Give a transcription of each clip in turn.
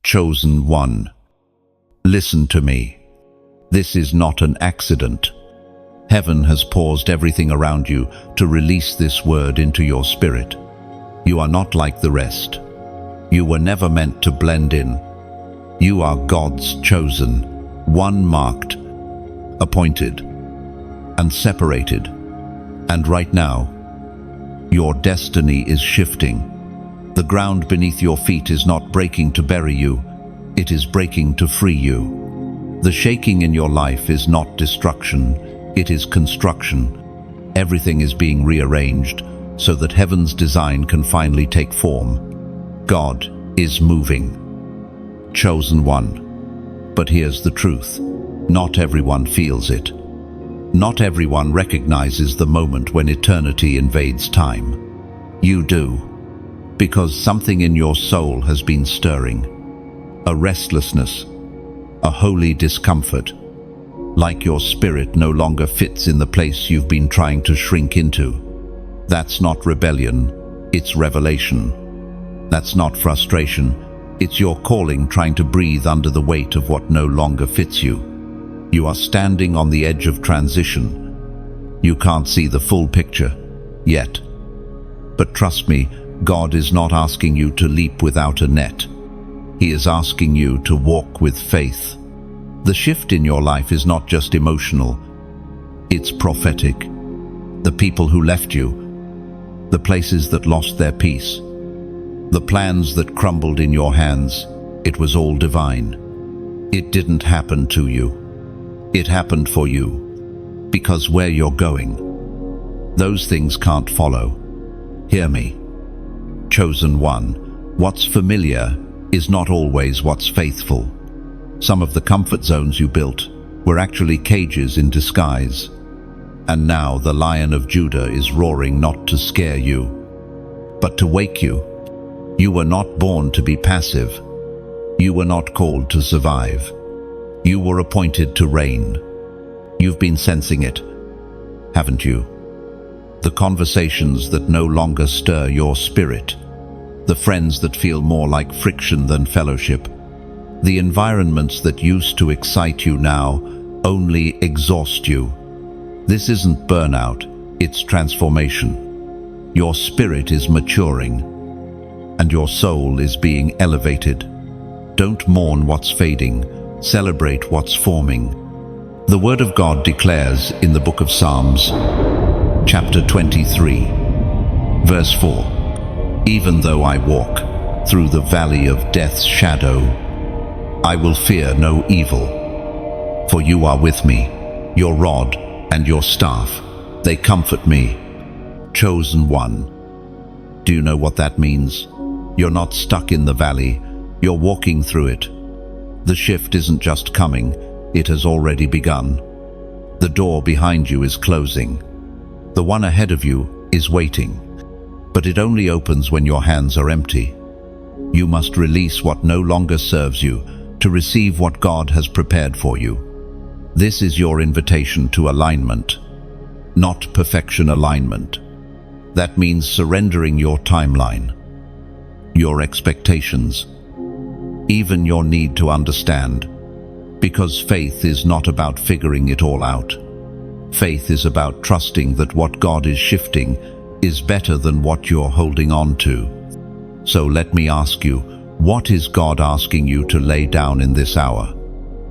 Chosen one. Listen to me. This is not an accident. Heaven has paused everything around you to release this word into your spirit. You are not like the rest. You were never meant to blend in. You are God's chosen, one, marked, appointed, and separated. And right now, your destiny is shifting. The ground beneath your feet is not breaking to bury you, it is breaking to free you. The shaking in your life is not destruction, it is construction. Everything is being rearranged so that heaven's design can finally take form. God is moving. Chosen one. But here's the truth. Not everyone feels it. Not everyone recognizes the moment when eternity invades time. You do, because something in your soul has been stirring. A restlessness, a holy discomfort, like your spirit no longer fits in the place you've been trying to shrink into. That's not rebellion, it's revelation. That's not frustration, it's your calling trying to breathe under the weight of what no longer fits you. You are standing on the edge of transition. You can't see the full picture, yet. But trust me, God is not asking you to leap without a net. He is asking you to walk with faith. The shift in your life is not just emotional, it's prophetic. The people who left you, the places that lost their peace, the plans that crumbled in your hands, it was all divine. It didn't happen to you. It happened for you. Because where you're going, those things can't follow. Hear me. Chosen one, what's familiar is not always what's faithful. Some of the comfort zones you built were actually cages in disguise. And now the Lion of Judah is roaring not to scare you, but to wake you. You were not born to be passive. You were not called to survive. You were appointed to reign. You've been sensing it, haven't you? The conversations that no longer stir your spirit, the friends that feel more like friction than fellowship, the environments that used to excite you now only exhaust you. This isn't burnout, it's transformation. Your spirit is maturing, and your soul is being elevated. Don't mourn what's fading, celebrate what's forming. The Word of God declares in the book of Psalms, chapter 23, verse 4, "Even though I walk through the valley of death's shadow, I will fear no evil. For you are with me, your rod and your staff, they comfort me." Chosen one. Do you know what that means? You're not stuck in the valley, you're walking through it. The shift isn't just coming, it has already begun. The door behind you is closing. The one ahead of you is waiting. But it only opens when your hands are empty. You must release what no longer serves you to receive what God has prepared for you. This is your invitation to alignment, not perfection alignment. That means surrendering your timeline, your expectations, even your need to understand. Because faith is not about figuring it all out. Faith is about trusting that what God is shifting is better than what you're holding on to. So let me ask you, what is God asking you to lay down in this hour?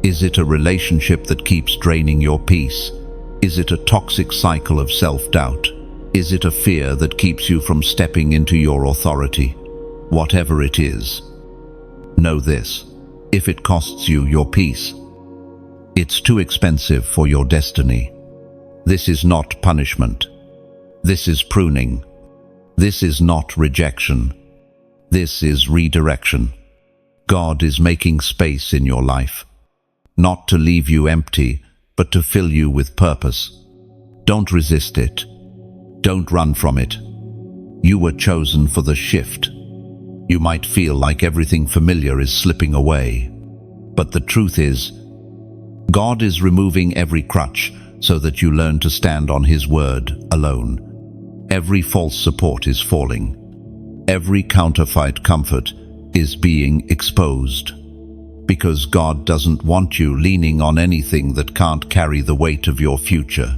Is it a relationship that keeps draining your peace? Is it a toxic cycle of self-doubt? Is it a fear that keeps you from stepping into your authority? Whatever it is, know this: if it costs you your peace, it's too expensive for your destiny. This is not punishment. This is pruning. This is not rejection. This is redirection. God is making space in your life, not to leave you empty, but to fill you with purpose. Don't resist it. Don't run from it. You were chosen for the shift. You might feel like everything familiar is slipping away, but the truth is, God is removing every crutch so that you learn to stand on His word alone. Every false support is falling. Every counterfeit comfort is being exposed. Because God doesn't want you leaning on anything that can't carry the weight of your future.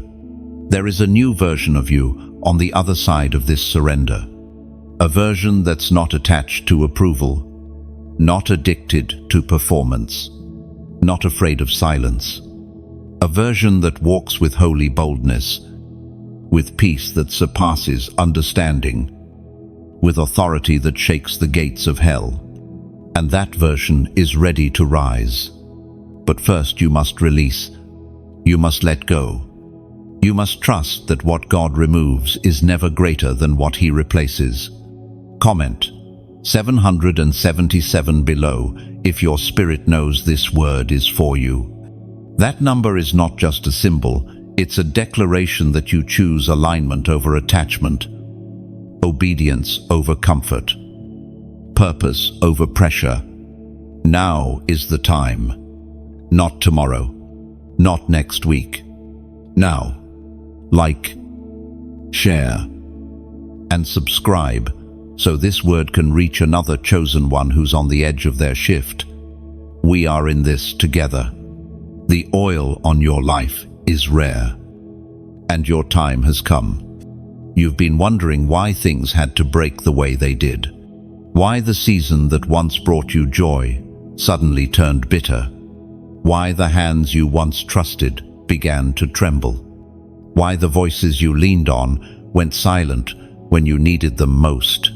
There is a new version of you on the other side of this surrender. A version that's not attached to approval, not addicted to performance, not afraid of silence. A version that walks with holy boldness, with peace that surpasses understanding, with authority that shakes the gates of hell. And that version is ready to rise. But first you must release. You must let go. You must trust that what God removes is never greater than what He replaces. Comment 777 below if your spirit knows this word is for you. That number is not just a symbol, it's a declaration that you choose alignment over attachment, obedience over comfort, purpose over pressure. Now is the time. Not tomorrow, not next week. Now. Like, share, and subscribe so this word can reach another chosen one who's on the edge of their shift. We are in this together. The oil on your life is rare, and your time has come. You've been wondering why things had to break the way they did. Why the season that once brought you joy suddenly turned bitter. Why the hands you once trusted began to tremble. Why the voices you leaned on went silent when you needed them most.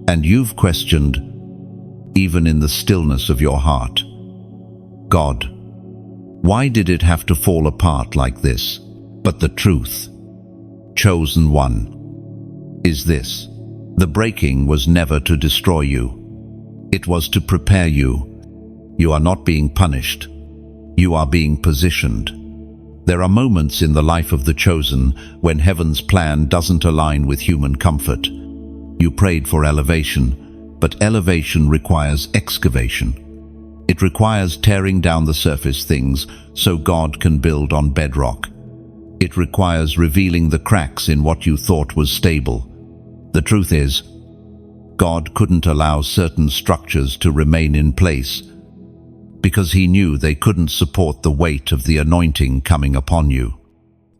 And you've questioned, even in the stillness of your heart, God, why did it have to fall apart like this? But the truth, chosen one, is this. The breaking was never to destroy you. It was to prepare you. You are not being punished. You are being positioned. There are moments in the life of the chosen when heaven's plan doesn't align with human comfort. You prayed for elevation, but elevation requires excavation. It requires tearing down the surface things so God can build on bedrock. It requires revealing the cracks in what you thought was stable. The truth is, God couldn't allow certain structures to remain in place because He knew they couldn't support the weight of the anointing coming upon you.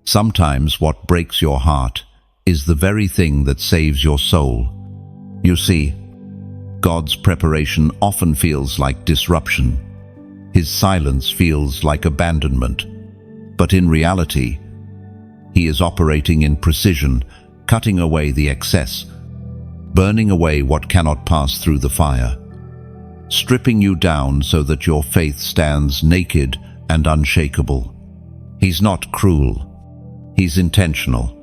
Sometimes what breaks your heart is the very thing that saves your soul. You see, God's preparation often feels like disruption. His silence feels like abandonment. But in reality, He is operating in precision, cutting away the excess, burning away what cannot pass through the fire, stripping you down so that your faith stands naked and unshakable. He's not cruel. He's intentional.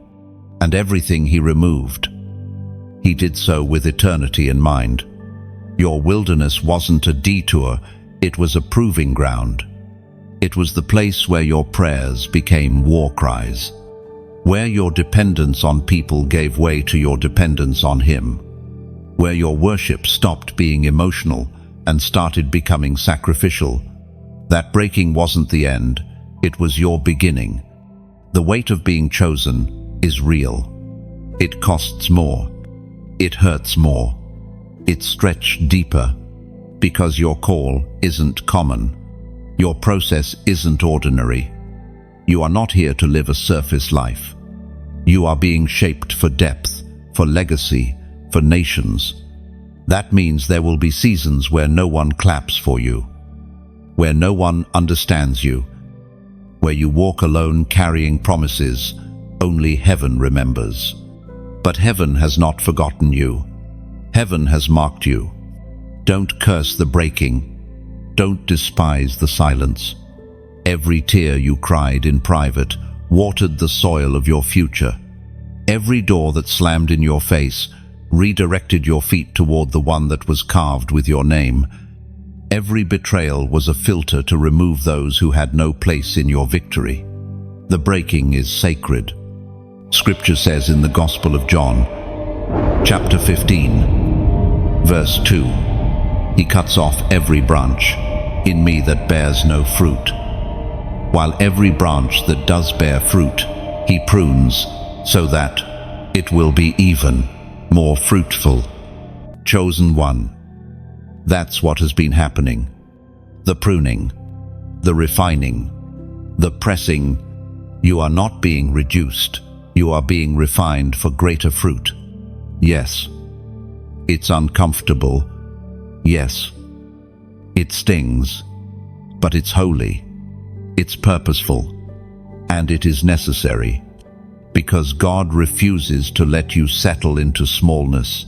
And everything He removed, He did so with eternity in mind. Your wilderness wasn't a detour, it was a proving ground. It was the place where your prayers became war cries, where your dependence on people gave way to your dependence on Him, where your worship stopped being emotional and started becoming sacrificial. That breaking wasn't the end, it was your beginning. The weight of being chosen is real. It costs more. It hurts more. It's stretched deeper, because your call isn't common. Your process isn't ordinary. You are not here to live a surface life. You are being shaped for depth, for legacy, for nations. That means there will be seasons where no one claps for you, where no one understands you, where you walk alone carrying promises only heaven remembers. But heaven has not forgotten you. Heaven has marked you. Don't curse the breaking. Don't despise the silence. Every tear you cried in private watered the soil of your future. Every door that slammed in your face redirected your feet toward the one that was carved with your name. Every betrayal was a filter to remove those who had no place in your victory. The breaking is sacred. Scripture says in the Gospel of John, chapter 15, verse 2, He cuts off every branch in me that bears no fruit, while every branch that does bear fruit He prunes, so that it will be even more fruitful. Chosen one. That's what has been happening. the pruning, the refining, the pressing. You are not being reduced. You are being refined for greater fruit. Yes, it's uncomfortable. Yes, it stings, but it's holy, it's purposeful, and it is necessary, because God refuses to let you settle into smallness.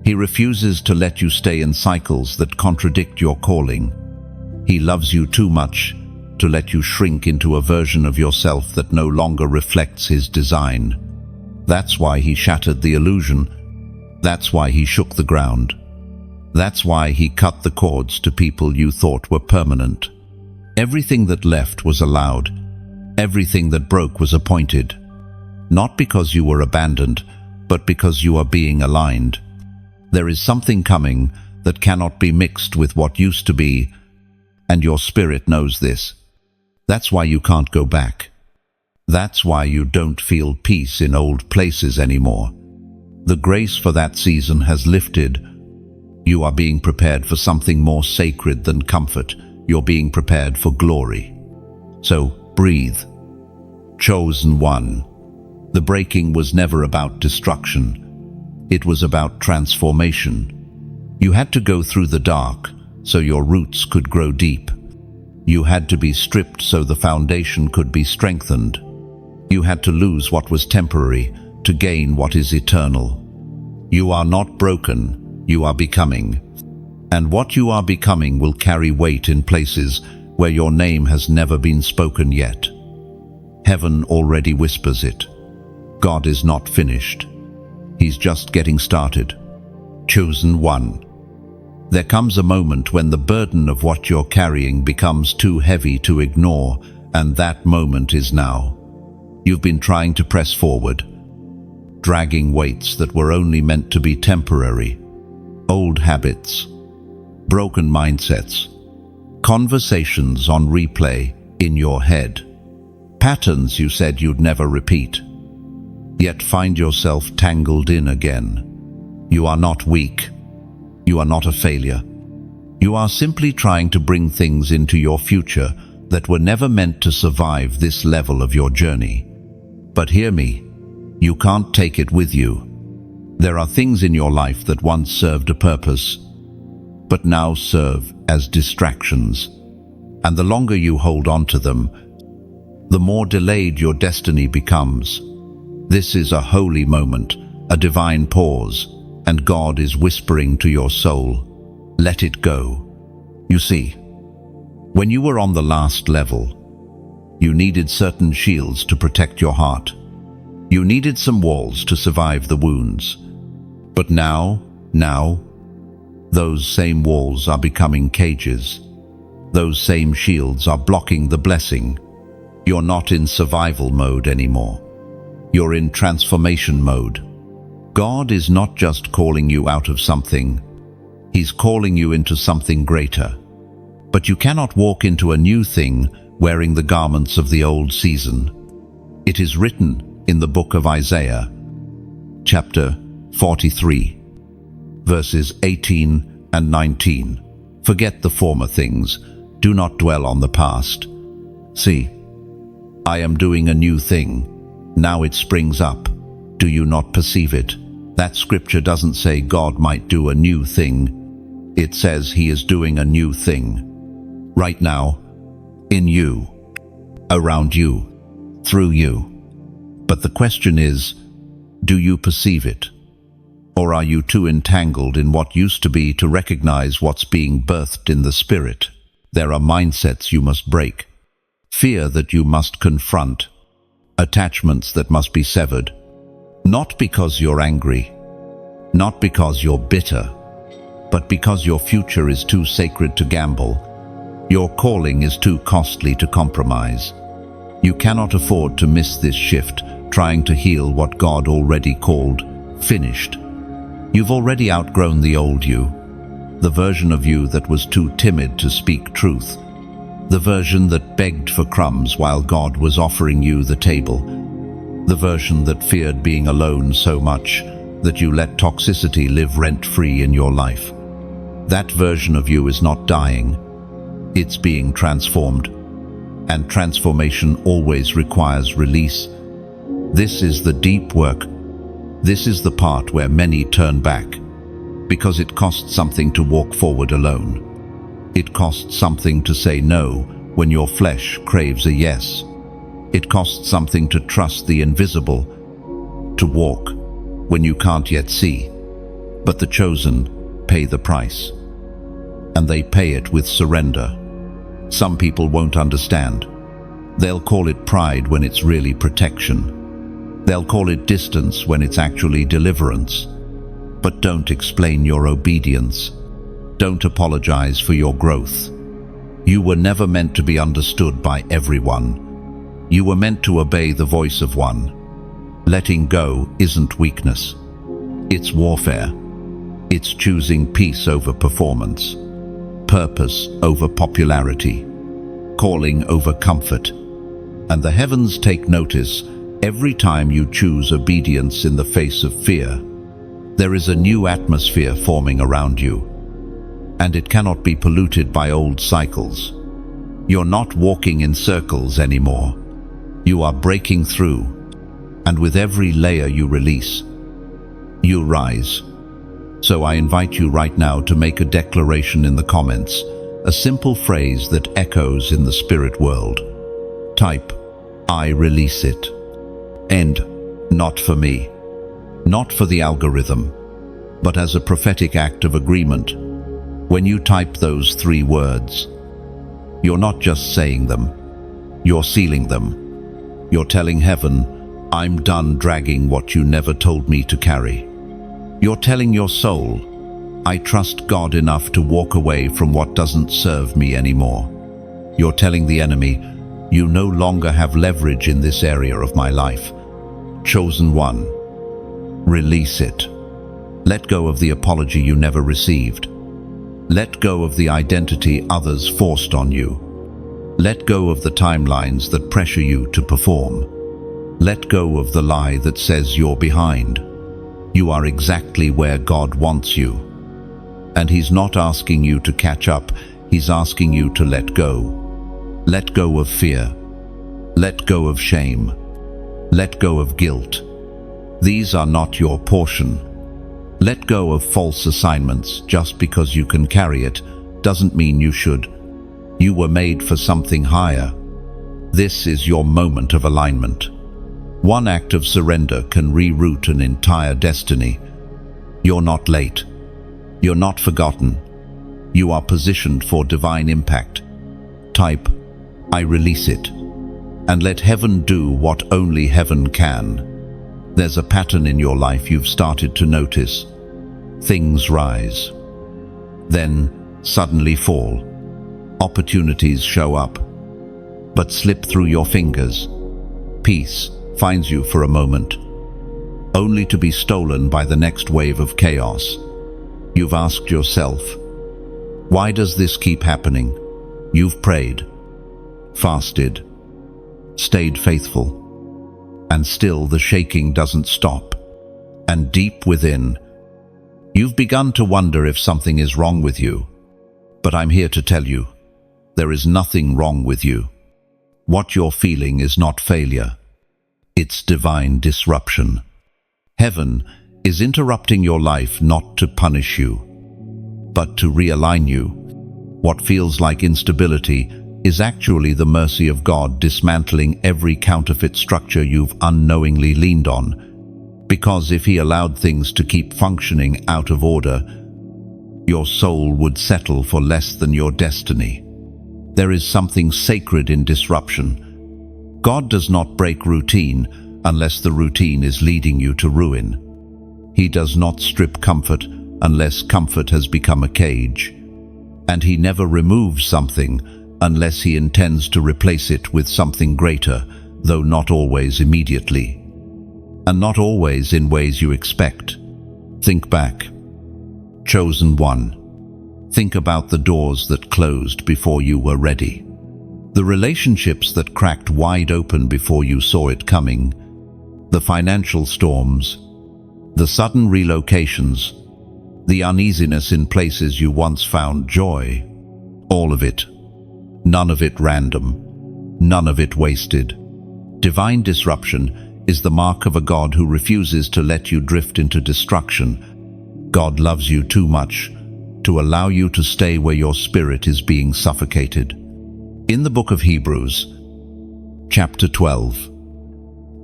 He refuses to let you stay in cycles that contradict your calling. He loves you too much to let you shrink into a version of yourself that no longer reflects His design. That's why He shattered the illusion. That's why He shook the ground. That's why He cut the cords to people you thought were permanent. Everything that left was allowed. Everything that broke was appointed. Not because you were abandoned, but because you are being aligned. There is something coming that cannot be mixed with what used to be, and your spirit knows this. That's why you can't go back. That's why you don't feel peace in old places anymore. The grace for that season has lifted. You are being prepared for something more sacred than comfort. You're being prepared for glory. So breathe. Chosen one. The breaking was never about destruction. It was about transformation. You had to go through the dark so your roots could grow deep. You had to be stripped so the foundation could be strengthened. You had to lose what was temporary to gain what is eternal. You are not broken, you are becoming. And what you are becoming will carry weight in places where your name has never been spoken yet. Heaven already whispers it. God is not finished. He's just getting started. Chosen one. There comes a moment when the burden of what you're carrying becomes too heavy to ignore, and that moment is now. You've been trying to press forward, dragging weights that were only meant to be temporary. Old habits, broken mindsets, conversations on replay in your head, patterns you said you'd never repeat, yet find yourself tangled in again. You are not weak. You are not a failure. You are simply trying to bring things into your future that were never meant to survive this level of your journey. But hear me, you can't take it with you. There are things in your life that once served a purpose, but now serve as distractions. And the longer you hold on to them, the more delayed your destiny becomes. This is a holy moment, a divine pause, and God is whispering to your soul, let it go. You see, when you were on the last level, you needed certain shields to protect your heart. You needed some walls to survive the wounds. But now, those same walls are becoming cages. Those same shields are blocking the blessing. You're not in survival mode anymore. You're in transformation mode. God is not just calling you out of something. He's calling you into something greater. But you cannot walk into a new thing wearing the garments of the old season. It is written in the book of Isaiah, chapter 43, verses 18 and 19. Forget the former things. Do not dwell on the past. See, I am doing a new thing. Now it springs up. Do you not perceive it? That scripture doesn't say God might do a new thing. It says He is doing a new thing. Right now, in you, around you, through you. But the question is, do you perceive it? Or are you too entangled in what used to be to recognize what's being birthed in the spirit? There are mindsets you must break, fear that you must confront, attachments that must be severed. Not because you're angry, not because you're bitter, but because your future is too sacred to gamble. Your calling is too costly to compromise. You cannot afford to miss this shift, trying to heal what God already called finished. You've already outgrown the old you, the version of you that was too timid to speak truth, the version that begged for crumbs while God was offering you the table, the version that feared being alone so much that you let toxicity live rent-free in your life. That version of you is not dying. It's being transformed. And transformation always requires release. This is the deep work. This is the part where many turn back, because it costs something to walk forward alone. It costs something to say no when your flesh craves a yes. It costs something to trust the invisible, to walk when you can't yet see. But the chosen pay the price, and they pay it with surrender. Some people won't understand. They'll call it pride when it's really protection. They'll call it distance when it's actually deliverance. But don't explain your obedience. Don't apologize for your growth. You were never meant to be understood by everyone. You were meant to obey the voice of one. Letting go isn't weakness. It's warfare. It's choosing peace over performance, purpose over popularity, calling over comfort. And the heavens take notice every time you choose obedience in the face of fear. There is a new atmosphere forming around you, and it cannot be polluted by old cycles. You're not walking in circles anymore. You are breaking through, and with every layer you release, you rise. So I invite you right now to make a declaration in the comments, a simple phrase that echoes in the spirit world. Type, I release it. End, not for me, not for the algorithm, but as a prophetic act of agreement. When you type those 3 words, you're not just saying them, you're sealing them. You're telling heaven, I'm done dragging what you never told me to carry. You're telling your soul, I trust God enough to walk away from what doesn't serve me anymore. You're telling the enemy, you no longer have leverage in this area of my life. Chosen one, release it. Let go of the apology you never received. Let go of the identity others forced on you. Let go of the timelines that pressure you to perform. Let go of the lie that says you're behind. You are exactly where God wants you. And He's not asking you to catch up, He's asking you to let go. Let go of fear. Let go of shame. Let go of guilt. These are not your portion. Let go of false assignments. Just because you can carry it doesn't mean you should. You were made for something higher. This is your moment of alignment. One act of surrender can reroute an entire destiny. You're not late. You're not forgotten. You are positioned for divine impact. Type, I release it. And let heaven do what only heaven can. There's a pattern in your life you've started to notice. Things rise, then suddenly fall. Opportunities show up, but slip through your fingers. Peace finds you for a moment, only to be stolen by the next wave of chaos. You've asked yourself, why does this keep happening? You've prayed, fasted, stayed faithful, and still the shaking doesn't stop. And deep within, you've begun to wonder if something is wrong with you. But I'm here to tell you, there is nothing wrong with you. What you're feeling is not failure. It's divine disruption. Heaven is interrupting your life not to punish you, but to realign you. What feels like instability is actually the mercy of God dismantling every counterfeit structure you've unknowingly leaned on. Because if He allowed things to keep functioning out of order, your soul would settle for less than your destiny. There is something sacred in disruption. God does not break routine unless the routine is leading you to ruin. He does not strip comfort unless comfort has become a cage. And He never removes something unless He intends to replace it with something greater, though not always immediately. And not always in ways you expect. Think back. Chosen one. Think about the doors that closed before you were ready. The relationships that cracked wide open before you saw it coming. The financial storms. The sudden relocations. The uneasiness in places you once found joy. All of it. None of it random, none of it wasted. Divine disruption is the mark of a God who refuses to let you drift into destruction. God loves you too much to allow you to stay where your spirit is being suffocated. In the book of Hebrews, chapter 12,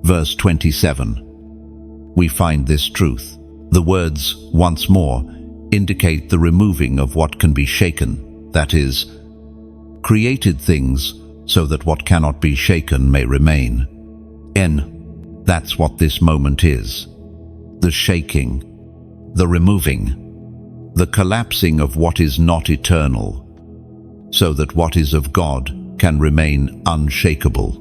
verse 27, we find this truth. The words, once more, indicate the removing of what can be shaken, that is, created things so that what cannot be shaken may remain. That's what this moment is. The shaking, the removing, the collapsing of what is not eternal, so that what is of God can remain unshakable.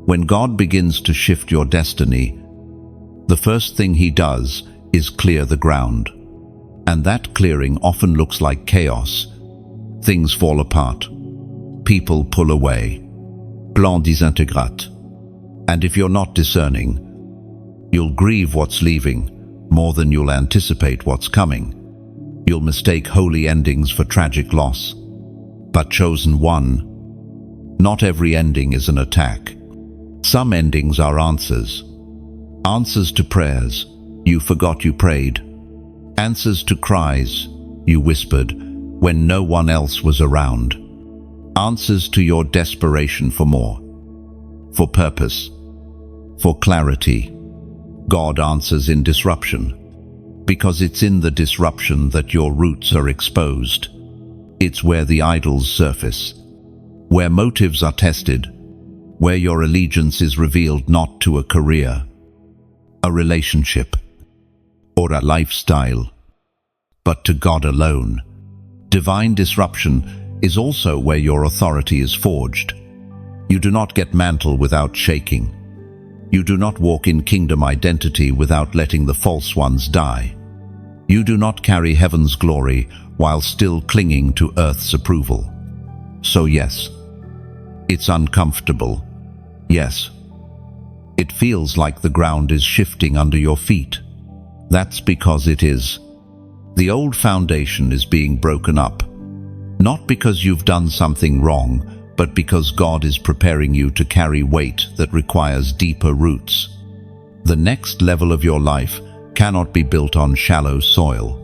When God begins to shift your destiny, the first thing he does is clear the ground. And that clearing often looks like chaos. Things fall apart. People pull away. Plan disintegrate. And if you're not discerning, you'll grieve what's leaving more than you'll anticipate what's coming. You'll mistake holy endings for tragic loss. But chosen one, not every ending is an attack. Some endings are answers. Answers to prayers you forgot you prayed. Answers to cries you whispered when no one else was around. Answers to your desperation for more, for purpose, for clarity. God answers in disruption, because it's in the disruption that your roots are exposed. It's where the idols surface, where motives are tested, where your allegiance is revealed not to a career, a relationship, or a lifestyle, but to God alone. Divine disruption is also where your authority is forged. You do not get mantle without shaking. You do not walk in kingdom identity without letting the false ones die. You do not carry heaven's glory while still clinging to earth's approval. So yes, it's uncomfortable. Yes, it feels like the ground is shifting under your feet. That's because it is. The old foundation is being broken up, not because you've done something wrong, but because God is preparing you to carry weight that requires deeper roots. The next level of your life cannot be built on shallow soil.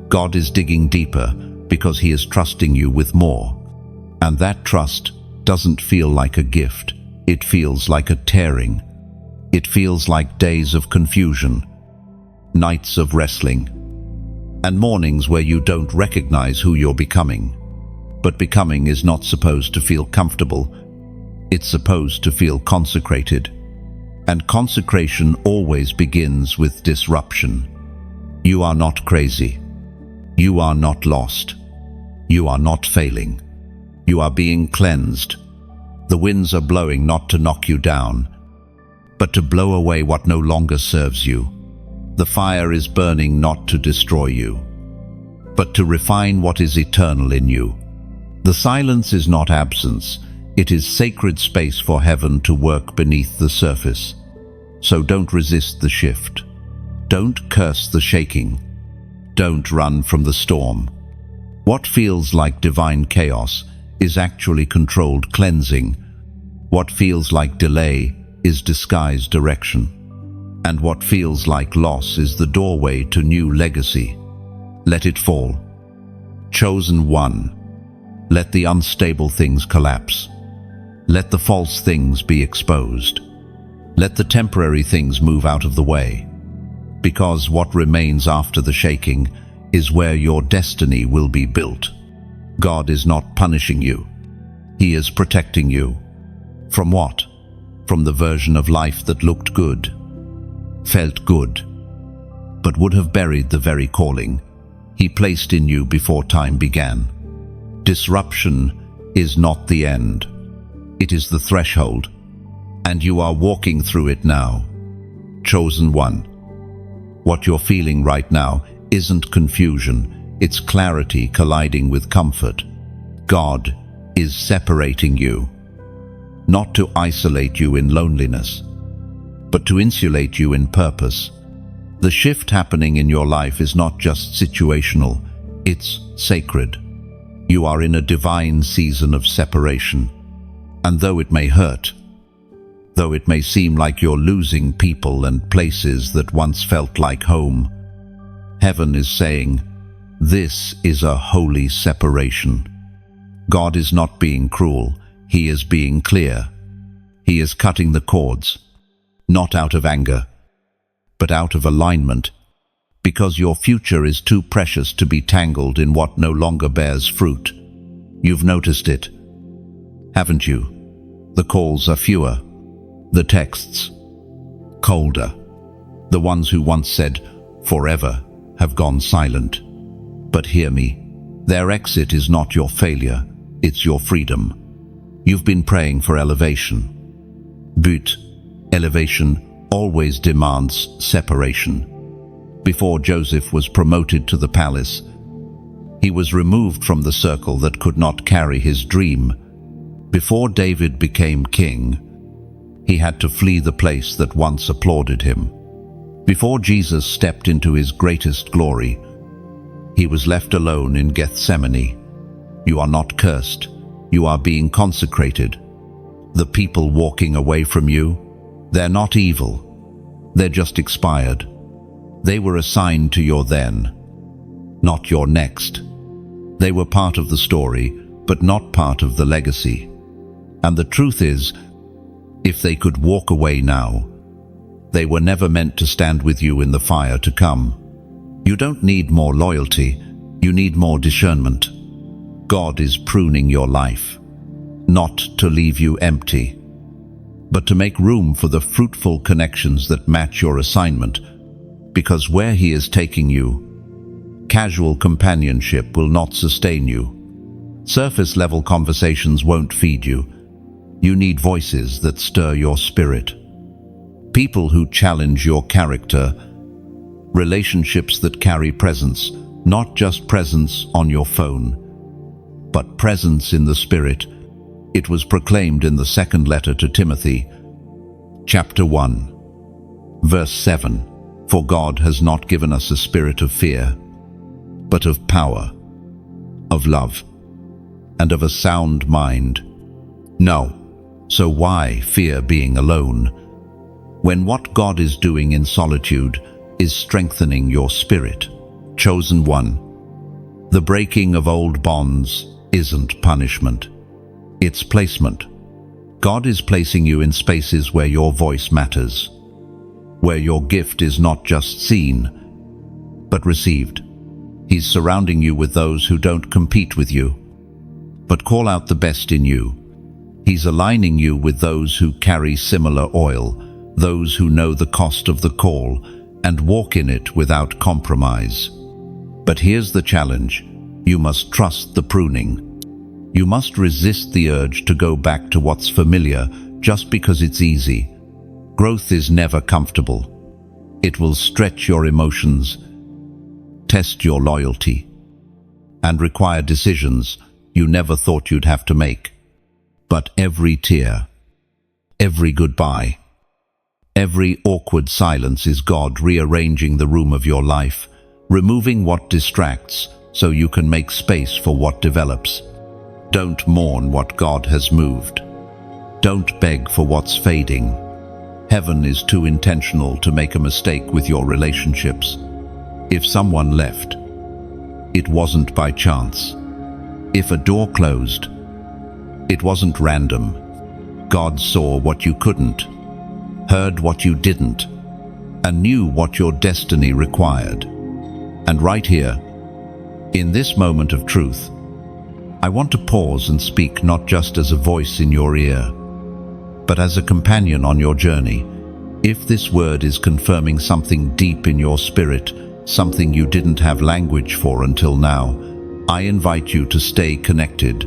God is digging deeper because he is trusting you with more. And that trust doesn't feel like a gift. It feels like a tearing. It feels like days of confusion, nights of wrestling, and mornings where you don't recognize who you're becoming. But becoming is not supposed to feel comfortable. It's supposed to feel consecrated. And consecration always begins with disruption. You are not crazy. You are not lost. You are not failing. You are being cleansed. The winds are blowing not to knock you down, but to blow away what no longer serves you. The fire is burning not to destroy you, but to refine what is eternal in you. The silence is not absence. It is sacred space for heaven to work beneath the surface. So don't resist the shift. Don't curse the shaking. Don't run from the storm. What feels like divine chaos is actually controlled cleansing. What feels like delay is disguised direction. And what feels like loss is the doorway to new legacy. Let it fall. Chosen one. Let the unstable things collapse. Let the false things be exposed. Let the temporary things move out of the way. Because what remains after the shaking is where your destiny will be built. God is not punishing you. He is protecting you. From what? From the version of life that looked good, felt good, but would have buried the very calling he placed in you before time began. Disruption is not the end. It is the threshold, and you are walking through it now. Chosen one. What you're feeling right now isn't confusion, it's clarity colliding with comfort. God is separating you, not to isolate you in loneliness, but to insulate you in purpose. The shift happening in your life is not just situational, it's sacred. You are in a divine season of separation. And though it may hurt, though it may seem like you're losing people and places that once felt like home, heaven is saying, this is a holy separation. God is not being cruel, He is being clear. He is cutting the cords, not out of anger, but out of alignment, because your future is too precious to be tangled in what no longer bears fruit. You've noticed it, haven't you? The calls are fewer, the texts colder. The ones who once said, forever, have gone silent. But hear me, their exit is not your failure, it's your freedom. You've been praying for elevation. But elevation always demands separation. Before Joseph was promoted to the palace, he was removed from the circle that could not carry his dream. Before David became king, he had to flee the place that once applauded him. Before Jesus stepped into his greatest glory, he was left alone in Gethsemane. You are not cursed, you are being consecrated. The people walking away from you, they're not evil, they're just expired. They were assigned to your then, not your next. They were part of the story, but not part of the legacy. And the truth is, if they could walk away now, they were never meant to stand with you in the fire to come. You don't need more loyalty, you need more discernment. God is pruning your life, not to leave you empty, but to make room for the fruitful connections that match your assignment, because where He is taking you, casual companionship will not sustain you. Surface-level conversations won't feed you. You need voices that stir your spirit. People who challenge your character. Relationships that carry presence, not just presence on your phone, but presence in the Spirit. It was proclaimed in the second letter to Timothy, chapter 1, verse 7. For God has not given us a spirit of fear, but of power, of love, and of a sound mind. No. So why fear being alone, when what God is doing in solitude is strengthening your spirit? Chosen one. The breaking of old bonds isn't punishment, it's placement. God is placing you in spaces where your voice matters, where your gift is not just seen, but received. He's surrounding you with those who don't compete with you, but call out the best in you. He's aligning you with those who carry similar oil, those who know the cost of the call and walk in it without compromise. But here's the challenge. You must trust the pruning. You must resist the urge to go back to what's familiar just because it's easy. Growth is never comfortable. It will stretch your emotions, test your loyalty, and require decisions you never thought you'd have to make. But every tear, every goodbye, every awkward silence is God rearranging the room of your life, removing what distracts so you can make space for what develops. Don't mourn what God has moved. Don't beg for what's fading. Heaven is too intentional to make a mistake with your relationships. If someone left, it wasn't by chance. If a door closed, it wasn't random. God saw what you couldn't, heard what you didn't, and knew what your destiny required. And right here, in this moment of truth, I want to pause and speak not just as a voice in your ear, but as a companion on your journey. If this word is confirming something deep in your spirit, something you didn't have language for until now, I invite you to stay connected.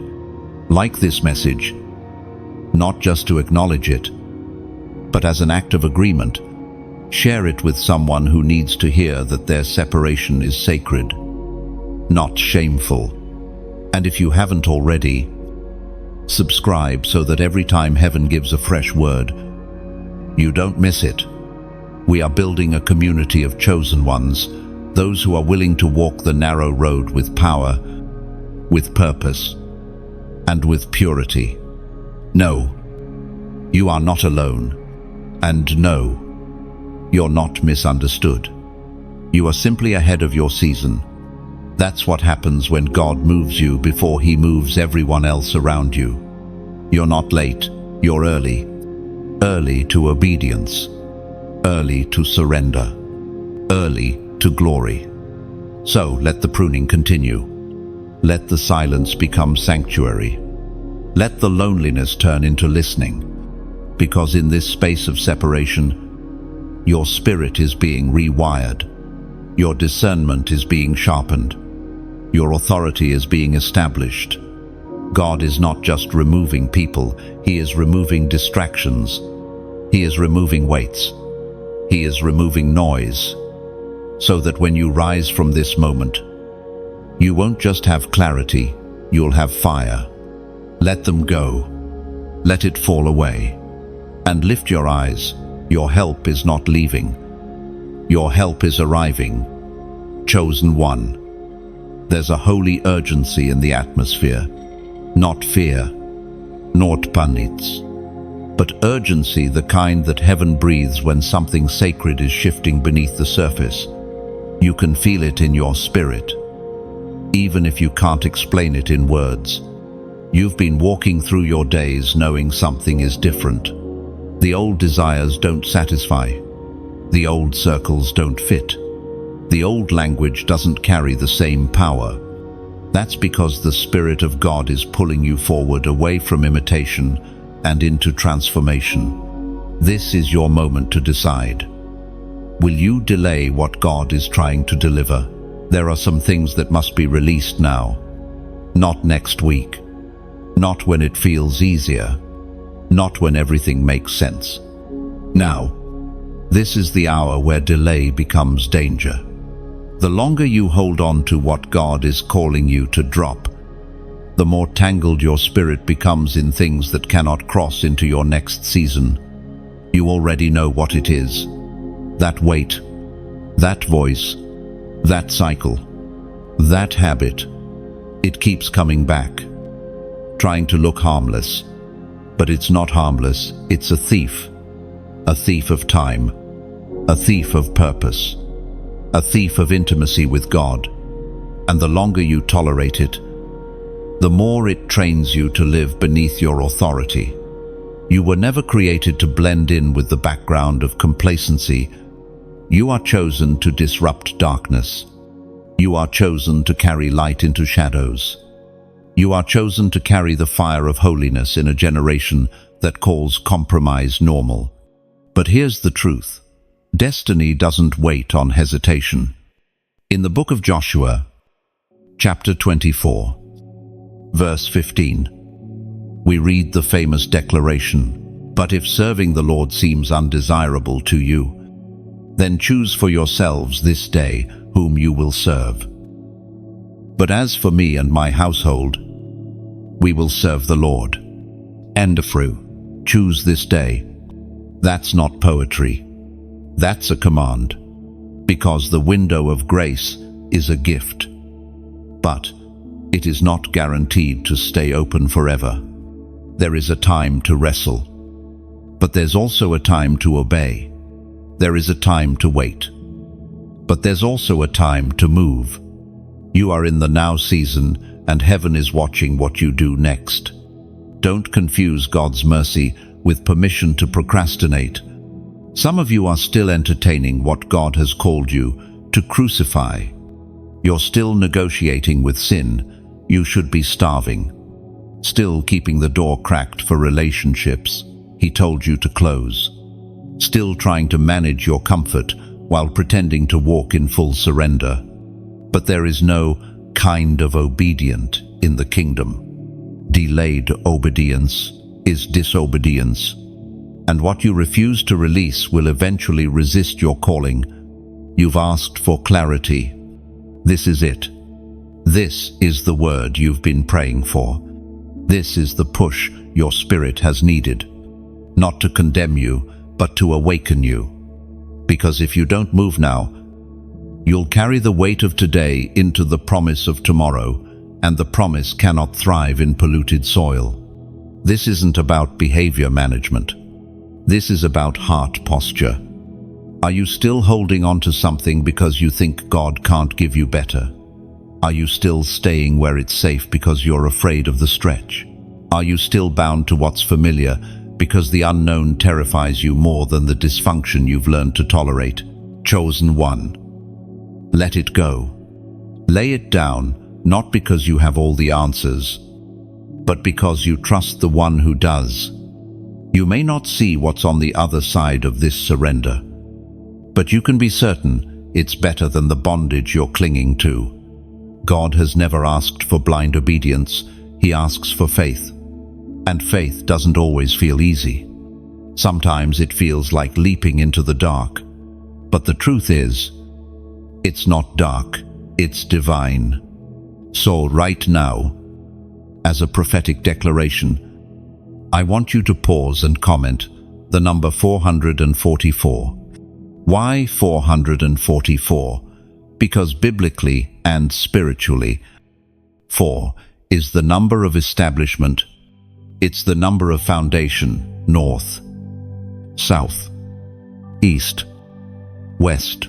Like this message, not just to acknowledge it, but as an act of agreement. Share it with someone who needs to hear that their separation is sacred, not shameful. And if you haven't already, subscribe so that every time heaven gives a fresh word, you don't miss it. We are building a community of chosen ones, those who are willing to walk the narrow road with power, with purpose, and with purity. No, you are not alone, and no, you're not misunderstood. You are simply ahead of your season. That's what happens when God moves you before He moves everyone else around you. You're not late, you're early. Early to obedience, early to surrender, early to glory. So let the pruning continue. Let the silence become sanctuary. Let the loneliness turn into listening, because in this space of separation, your spirit is being rewired. Your discernment is being sharpened. Your authority is being established. God is not just removing people, He is removing distractions. He is removing weights. He is removing noise, so that when you rise from this moment, you won't just have clarity, you'll have fire. Let them go. Let it fall away. And lift your eyes. Your help is not leaving. Your help is arriving. Chosen one. There's a holy urgency in the atmosphere. Not fear, not panics, but urgency, the kind that heaven breathes when something sacred is shifting beneath the surface. You can feel it in your spirit, even if you can't explain it in words. You've been walking through your days knowing something is different. The old desires don't satisfy. The old circles don't fit. The old language doesn't carry the same power. That's because the Spirit of God is pulling you forward away from imitation and into transformation. This is your moment to decide. Will you delay what God is trying to deliver? There are some things that must be released now. Not next week. Not when it feels easier. Not when everything makes sense. Now, this is the hour where delay becomes danger. The longer you hold on to what God is calling you to drop, the more tangled your spirit becomes in things that cannot cross into your next season. You already know what it is. That weight, that voice, that cycle, that habit. It keeps coming back, trying to look harmless. But it's not harmless, it's a thief of time, a thief of purpose, a thief of intimacy with God. And the longer you tolerate it, the more it trains you to live beneath your authority. You were never created to blend in with the background of complacency. You are chosen to disrupt darkness. You are chosen to carry light into shadows. You are chosen to carry the fire of holiness in a generation that calls compromise normal. But here's the truth. Destiny doesn't wait on hesitation. In the book of Joshua, chapter 24, verse 15, we read the famous declaration, "But if serving the Lord seems undesirable to you, then choose for yourselves this day whom you will serve. But as for me and my household, we will serve the Lord." And choose this day. That's not poetry. That's a command, because the window of grace is a gift. But it is not guaranteed to stay open forever. There is a time to wrestle, but there's also a time to obey. There is a time to wait, but there's also a time to move. You are in the now season, and heaven is watching what you do next. Don't confuse God's mercy with permission to procrastinate. Some of you are still entertaining what God has called you to crucify. You're still negotiating with sin. You should be starving. Still keeping the door cracked for relationships He told you to close. Still trying to manage your comfort while pretending to walk in full surrender. But there is no kind of obedient in the kingdom. Delayed obedience is disobedience. And what you refuse to release will eventually resist your calling. You've asked for clarity. This is it. This is the word you've been praying for. This is the push your spirit has needed. Not to condemn you, but to awaken you. Because if you don't move now, you'll carry the weight of today into the promise of tomorrow, and the promise cannot thrive in polluted soil. This isn't about behavior management. This is about heart posture. Are you still holding on to something because you think God can't give you better? Are you still staying where it's safe because you're afraid of the stretch? Are you still bound to what's familiar because the unknown terrifies you more than the dysfunction you've learned to tolerate? Chosen one. Let it go. Lay it down, not because you have all the answers, but because you trust the one who does. You may not see what's on the other side of this surrender, but you can be certain it's better than the bondage you're clinging to. God has never asked for blind obedience. He asks for faith. And faith doesn't always feel easy. Sometimes it feels like leaping into the dark. But the truth is, it's not dark, it's divine. So right now, as a prophetic declaration, I want you to pause and comment the number 444. Why 444? Because biblically and spiritually, 4 is the number of establishment. It's the number of foundation, north, south, east, west.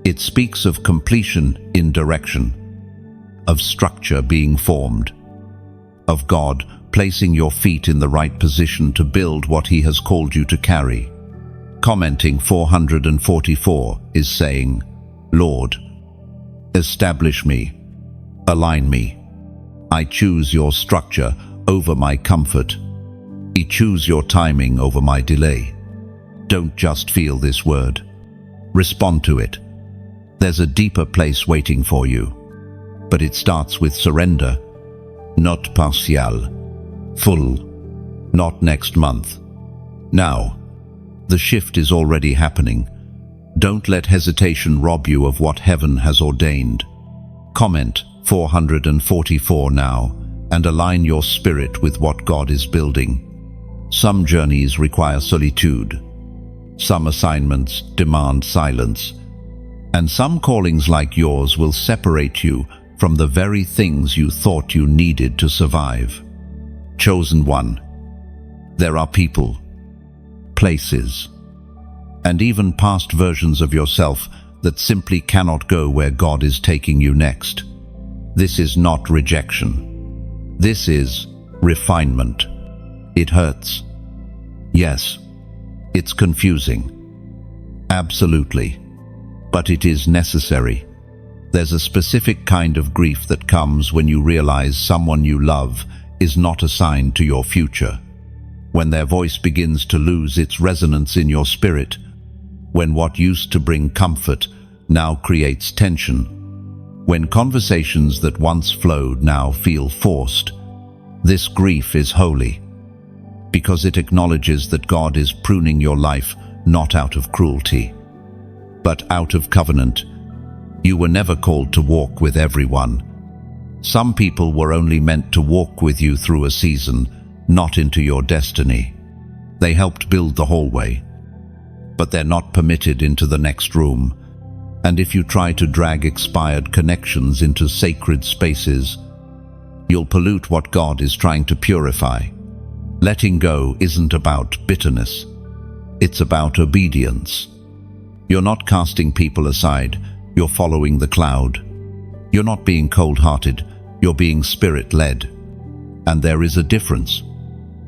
It speaks of completion in direction, of structure being formed, of God placing your feet in the right position to build what He has called you to carry. Commenting 444 is saying, Lord, establish me, align me. I choose your structure over my comfort. I choose your timing over my delay. Don't just feel this word. Respond to it. There's a deeper place waiting for you. But it starts with surrender, not partial, full, not next month. Now, the shift is already happening. Don't let hesitation rob you of what heaven has ordained. Comment 444 now and align your spirit with what God is building. Some journeys require solitude. Some assignments demand silence. And some callings like yours will separate you from the very things you thought you needed to survive. Chosen one. There are people, places, and even past versions of yourself that simply cannot go where God is taking you next. This is not rejection. This is refinement. It hurts. Yes, it's confusing. Absolutely. But it is necessary. There's a specific kind of grief that comes when you realize someone you love is not assigned to your future. When their voice begins to lose its resonance in your spirit. When what used to bring comfort now creates tension. When conversations that once flowed now feel forced. This grief is holy, because it acknowledges that God is pruning your life not out of cruelty, but out of covenant. You were never called to walk with everyone. Some people were only meant to walk with you through a season, not into your destiny. They helped build the hallway, but they're not permitted into the next room. And if you try to drag expired connections into sacred spaces, you'll pollute what God is trying to purify. Letting go isn't about bitterness. It's about obedience. You're not casting people aside, you're following the cloud. You're not being cold-hearted, you're being spirit-led. And there is a difference.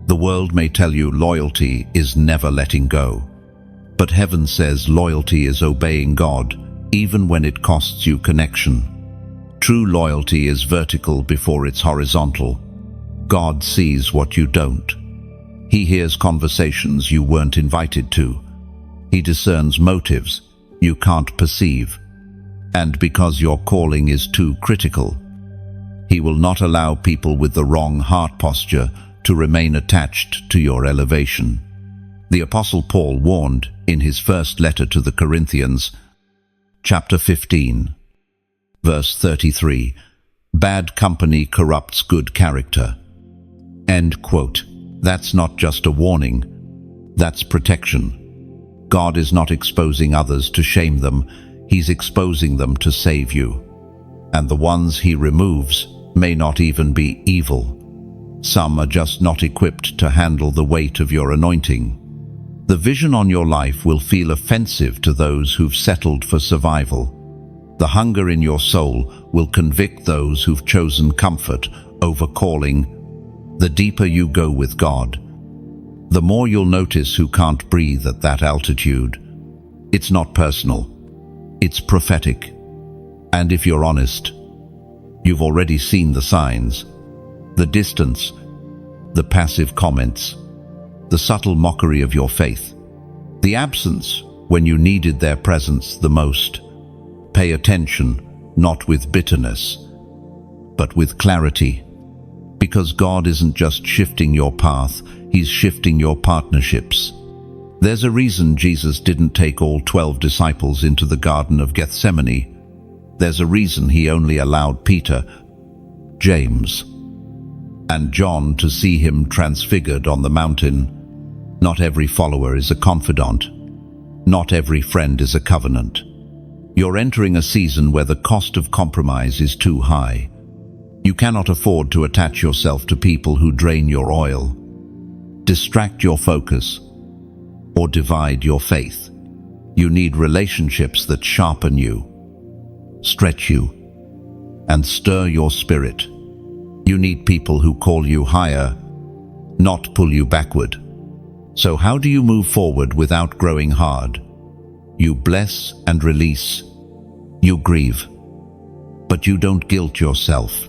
The world may tell you loyalty is never letting go. But heaven says loyalty is obeying God, even when it costs you connection. True loyalty is vertical before it's horizontal. God sees what you don't. He hears conversations you weren't invited to. He discerns motives you can't perceive. And because your calling is too critical, He will not allow people with the wrong heart posture to remain attached to your elevation. The Apostle Paul warned in his first letter to the Corinthians, chapter 15, verse 33, "Bad company corrupts good character." End quote. That's not just a warning, that's protection. God is not exposing others to shame them, He's exposing them to save you. And the ones He removes, may not even be evil. Some are just not equipped to handle the weight of your anointing. The vision on your life will feel offensive to those who've settled for survival. The hunger in your soul will convict those who've chosen comfort over calling. The deeper you go with God, the more you'll notice who can't breathe at that altitude. It's not personal, it's prophetic. And if you're honest, you've already seen the signs, the distance, the passive comments, the subtle mockery of your faith, the absence when you needed their presence the most. Pay attention, not with bitterness, but with clarity. Because God isn't just shifting your path, He's shifting your partnerships. There's a reason Jesus didn't take all 12 disciples into the Garden of Gethsemane. There's a reason He only allowed Peter, James, and John to see Him transfigured on the mountain. Not every follower is a confidant. Not every friend is a covenant. You're entering a season where the cost of compromise is too high. You cannot afford to attach yourself to people who drain your oil, distract your focus, or divide your faith. You need relationships that sharpen you, stretch you, and stir your spirit. You need people who call you higher, not pull you backward. So how do you move forward without growing hard? You bless and release. You grieve. But you don't guilt yourself.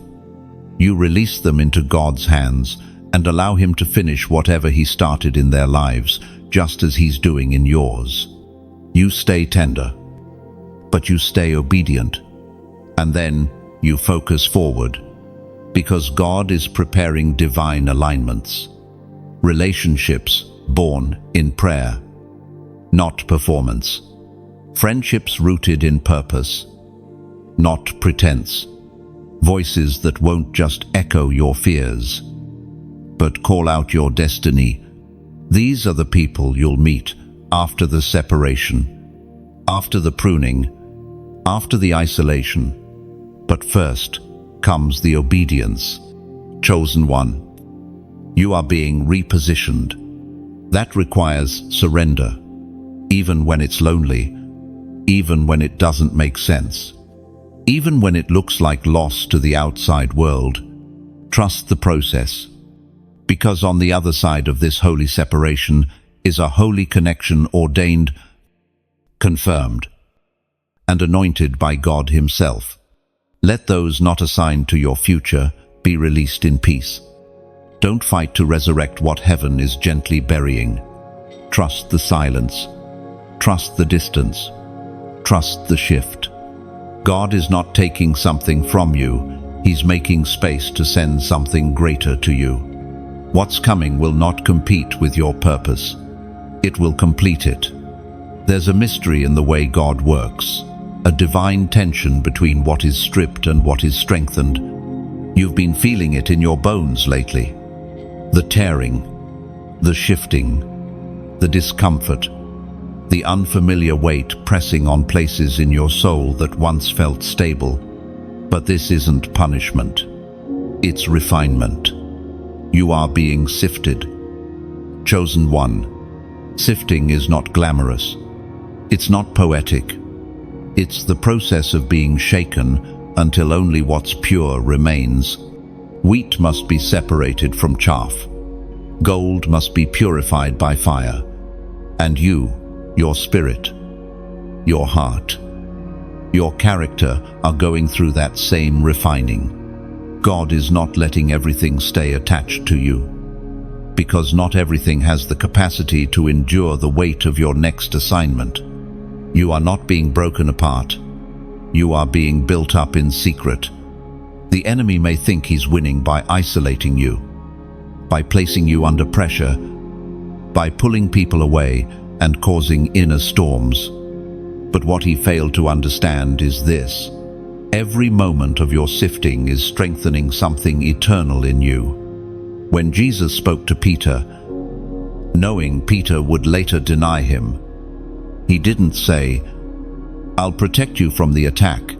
You release them into God's hands and allow Him to finish whatever He started in their lives, just as He's doing in yours. You stay tender, but you stay obedient. And then you focus forward, because God is preparing divine alignments. Relationships born in prayer, not performance. Friendships rooted in purpose, not pretense. Voices that won't just echo your fears, but call out your destiny. These are the people you'll meet after the separation, after the pruning, after the isolation. But first comes the obedience. Chosen one, you are being repositioned. That requires surrender, even when it's lonely, even when it doesn't make sense, even when it looks like loss to the outside world. Trust the process, because on the other side of this holy separation is a holy connection ordained, confirmed, and anointed by God Himself. Let those not assigned to your future be released in peace. Don't fight to resurrect what heaven is gently burying. Trust the silence. Trust the distance. Trust the shift. God is not taking something from you. He's making space to send something greater to you. What's coming will not compete with your purpose. It will complete it. There's a mystery in the way God works, a divine tension between what is stripped and what is strengthened. You've been feeling it in your bones lately. The tearing, the shifting, the discomfort, the unfamiliar weight pressing on places in your soul that once felt stable. But this isn't punishment. It's refinement. You are being sifted. Chosen one. Sifting is not glamorous. It's not poetic. It's the process of being shaken until only what's pure remains. Wheat must be separated from chaff. Gold must be purified by fire. And you, your spirit, your heart, your character are going through that same refining. God is not letting everything stay attached to you, because not everything has the capacity to endure the weight of your next assignment. You are not being broken apart. You are being built up in secret. The enemy may think he's winning by isolating you, by placing you under pressure, by pulling people away and causing inner storms. But what he failed to understand is this: every moment of your sifting is strengthening something eternal in you. When Jesus spoke to Peter, knowing Peter would later deny Him, He didn't say, "I'll protect you from the attack."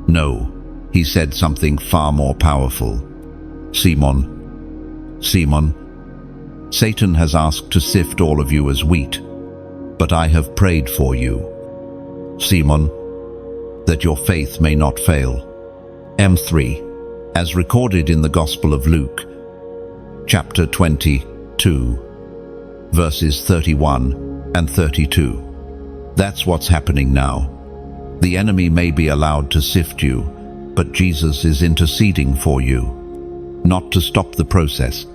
No, he said something far more powerful. Simon, Simon, Satan has asked to sift all of you as wheat, but I have prayed for you, Simon, that your faith may not fail. M3, as recorded in the Gospel of Luke, chapter 22, verses 31 and 32. That's what's happening now. The enemy may be allowed to sift you, but Jesus is interceding for you, not to stop the process,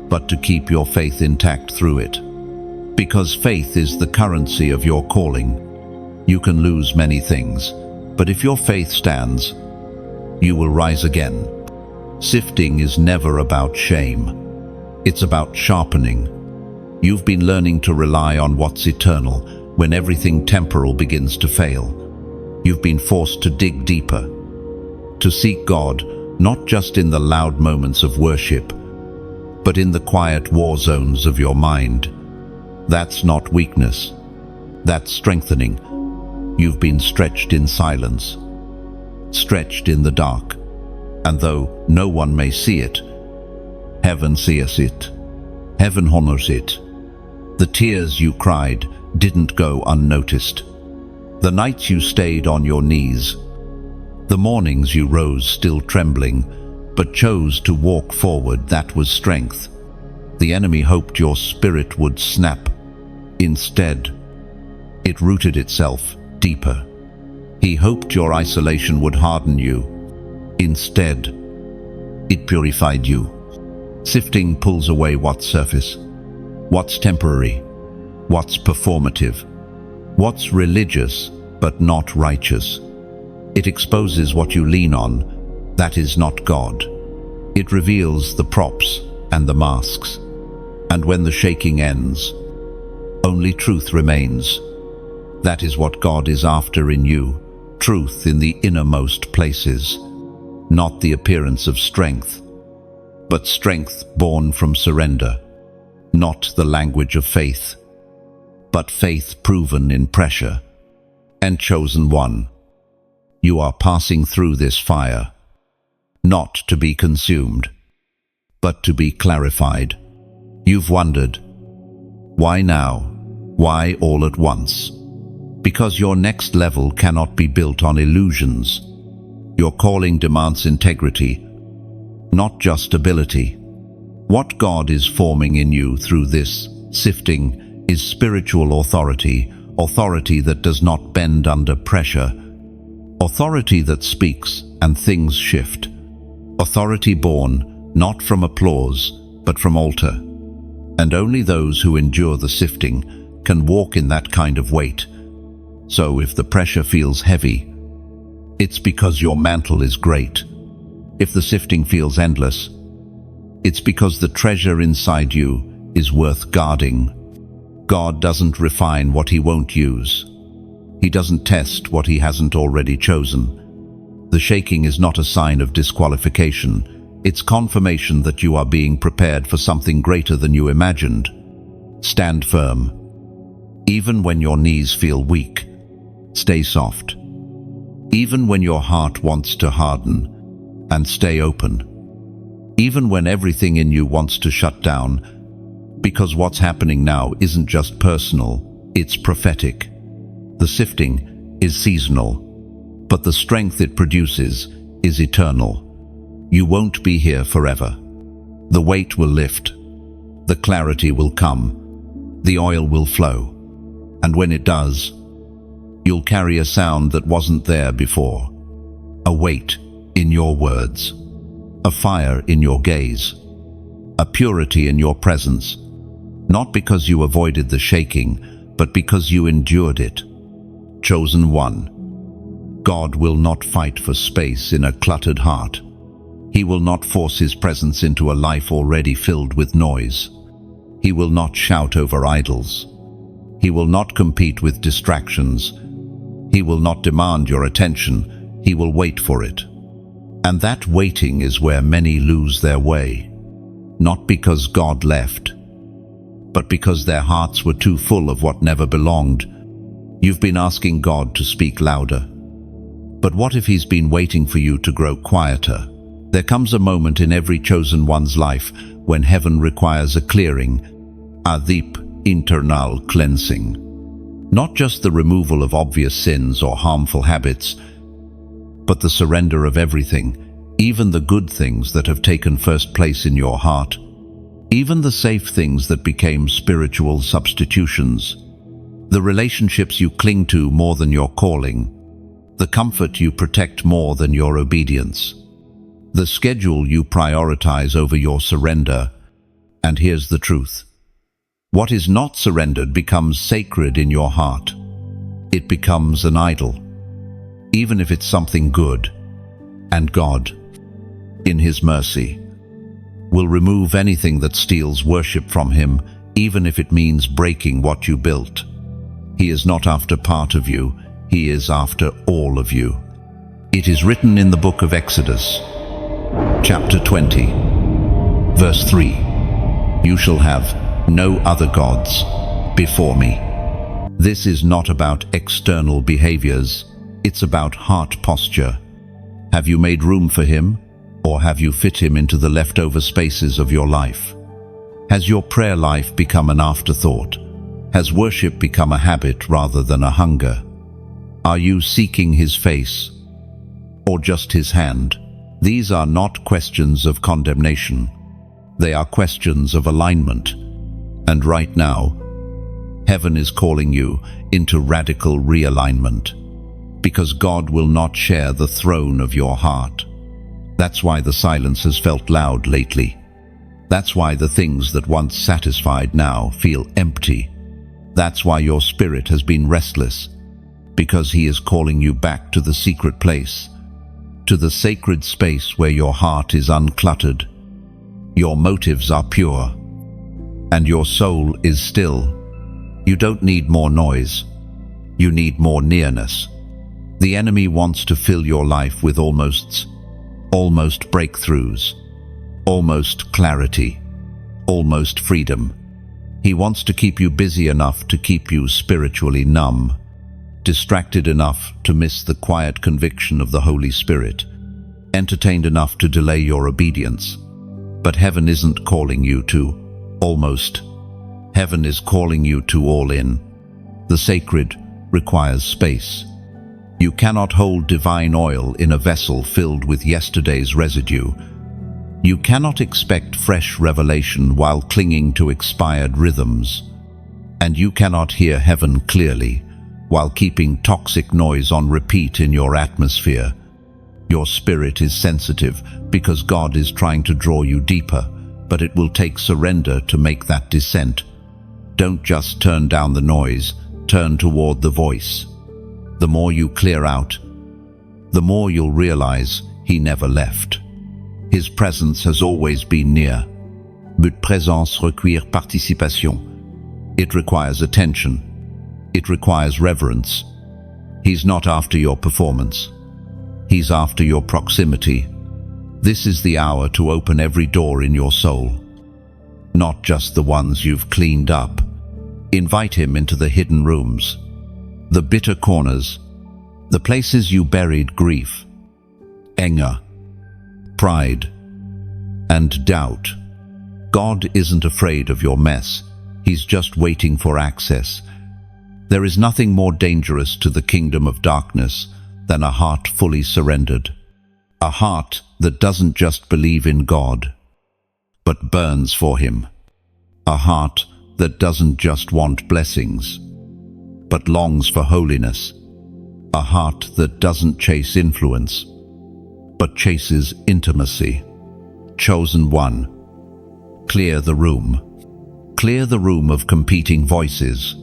but to keep your faith intact through it. Because faith is the currency of your calling. You can lose many things, but if your faith stands, you will rise again. Sifting is never about shame. It's about sharpening. You've been learning to rely on what's eternal when everything temporal begins to fail. You've been forced to dig deeper, to seek God, not just in the loud moments of worship, but in the quiet war zones of your mind. That's not weakness. That's strengthening. You've been stretched in silence, stretched in the dark, and though no one may see it, heaven sees it. Heaven honors it. The tears you cried didn't go unnoticed. The nights you stayed on your knees, the mornings you rose still trembling, but chose to walk forward, that was strength. The enemy hoped your spirit would snap. Instead, it rooted itself deeper. He hoped your isolation would harden you. Instead, it purified you. Sifting pulls away what's surface, what's temporary, what's performative, what's religious but not righteous. It exposes what you lean on, that is not God. It reveals the props and the masks. And when the shaking ends, only truth remains. That is what God is after in you, truth in the innermost places, not the appearance of strength, but strength born from surrender, not the language of faith, but faith proven in pressure. And chosen one, you are passing through this fire, not to be consumed, but to be clarified. You've wondered, why now? Why all at once? Because your next level cannot be built on illusions. Your calling demands integrity, not just ability. What God is forming in you through this sifting is spiritual authority, authority that does not bend under pressure, authority that speaks and things shift, authority born not from applause but from altar. And only those who endure the sifting can walk in that kind of weight. So if the pressure feels heavy, it's because your mantle is great. If the sifting feels endless, it's because the treasure inside you is worth guarding. God doesn't refine what He won't use. He doesn't test what He hasn't already chosen. The shaking is not a sign of disqualification. It's confirmation that you are being prepared for something greater than you imagined. Stand firm. Even when your knees feel weak, stay soft. Even when your heart wants to harden, and stay open. Even when everything in you wants to shut down, because what's happening now isn't just personal, it's prophetic. The sifting is seasonal, but the strength it produces is eternal. You won't be here forever. The weight will lift. The clarity will come. The oil will flow. And when it does, you'll carry a sound that wasn't there before. A weight in your words. A fire in your gaze. A purity in your presence. Not because you avoided the shaking, but because you endured it. Chosen one. God will not fight for space in a cluttered heart. He will not force His presence into a life already filled with noise. He will not shout over idols. He will not compete with distractions. He will not demand your attention. He will wait for it. And that waiting is where many lose their way. Not because God left, but because their hearts were too full of what never belonged. You've been asking God to speak louder. But what if he's been waiting for you to grow quieter? There comes a moment in every chosen one's life when heaven requires a clearing, a deep internal cleansing. Not just the removal of obvious sins or harmful habits, but the surrender of everything, even the good things that have taken first place in your heart, even the safe things that became spiritual substitutions, the relationships you cling to more than your calling, the comfort you protect more than your obedience, the schedule you prioritize over your surrender. And here's the truth. What is not surrendered becomes sacred in your heart. It becomes an idol, even if it's something good. And God, in His mercy, will remove anything that steals worship from Him, even if it means breaking what you built. He is not after part of you, He is after all of you. It is written in the book of Exodus, chapter 20, verse 3, "You shall have no other gods before me." This is not about external behaviors, it's about heart posture. Have you made room for Him, or have you fit Him into the leftover spaces of your life? Has your prayer life become an afterthought? Has worship become a habit rather than a hunger? Are you seeking His face, or just His hand? These are not questions of condemnation. They are questions of alignment. And right now, heaven is calling you into radical realignment, because God will not share the throne of your heart. That's why the silence has felt loud lately. That's why the things that once satisfied now feel empty. That's why your spirit has been restless, because He is calling you back to the secret place, to the sacred space where your heart is uncluttered, your motives are pure, and your soul is still. You don't need more noise. You need more nearness. The enemy wants to fill your life with almost breakthroughs, almost clarity, almost freedom. He wants to keep you busy enough to keep you spiritually numb, distracted enough to miss the quiet conviction of the Holy Spirit, entertained enough to delay your obedience. But heaven isn't calling you to almost. Heaven is calling you to all in. The sacred requires space. You cannot hold divine oil in a vessel filled with yesterday's residue. You cannot expect fresh revelation while clinging to expired rhythms. And you cannot hear heaven clearly while keeping toxic noise on repeat in your atmosphere. Your spirit is sensitive because God is trying to draw you deeper, but it will take surrender to make that descent. Don't just turn down the noise, turn toward the voice. The more you clear out, the more you'll realize He never left. His presence has always been near. But présence requiert participation. It requires attention. It requires reverence. He's not after your performance. He's after your proximity. This is the hour to open every door in your soul, not just the ones you've cleaned up. Invite Him into the hidden rooms, the bitter corners, the places you buried grief, anger, pride, and doubt. God isn't afraid of your mess. He's just waiting for access. There is nothing more dangerous to the kingdom of darkness than a heart fully surrendered. A heart that doesn't just believe in God, but burns for Him. A heart that doesn't just want blessings, but longs for holiness. A heart that doesn't chase influence, but chases intimacy. Chosen one. Clear the room. Clear the room of competing voices.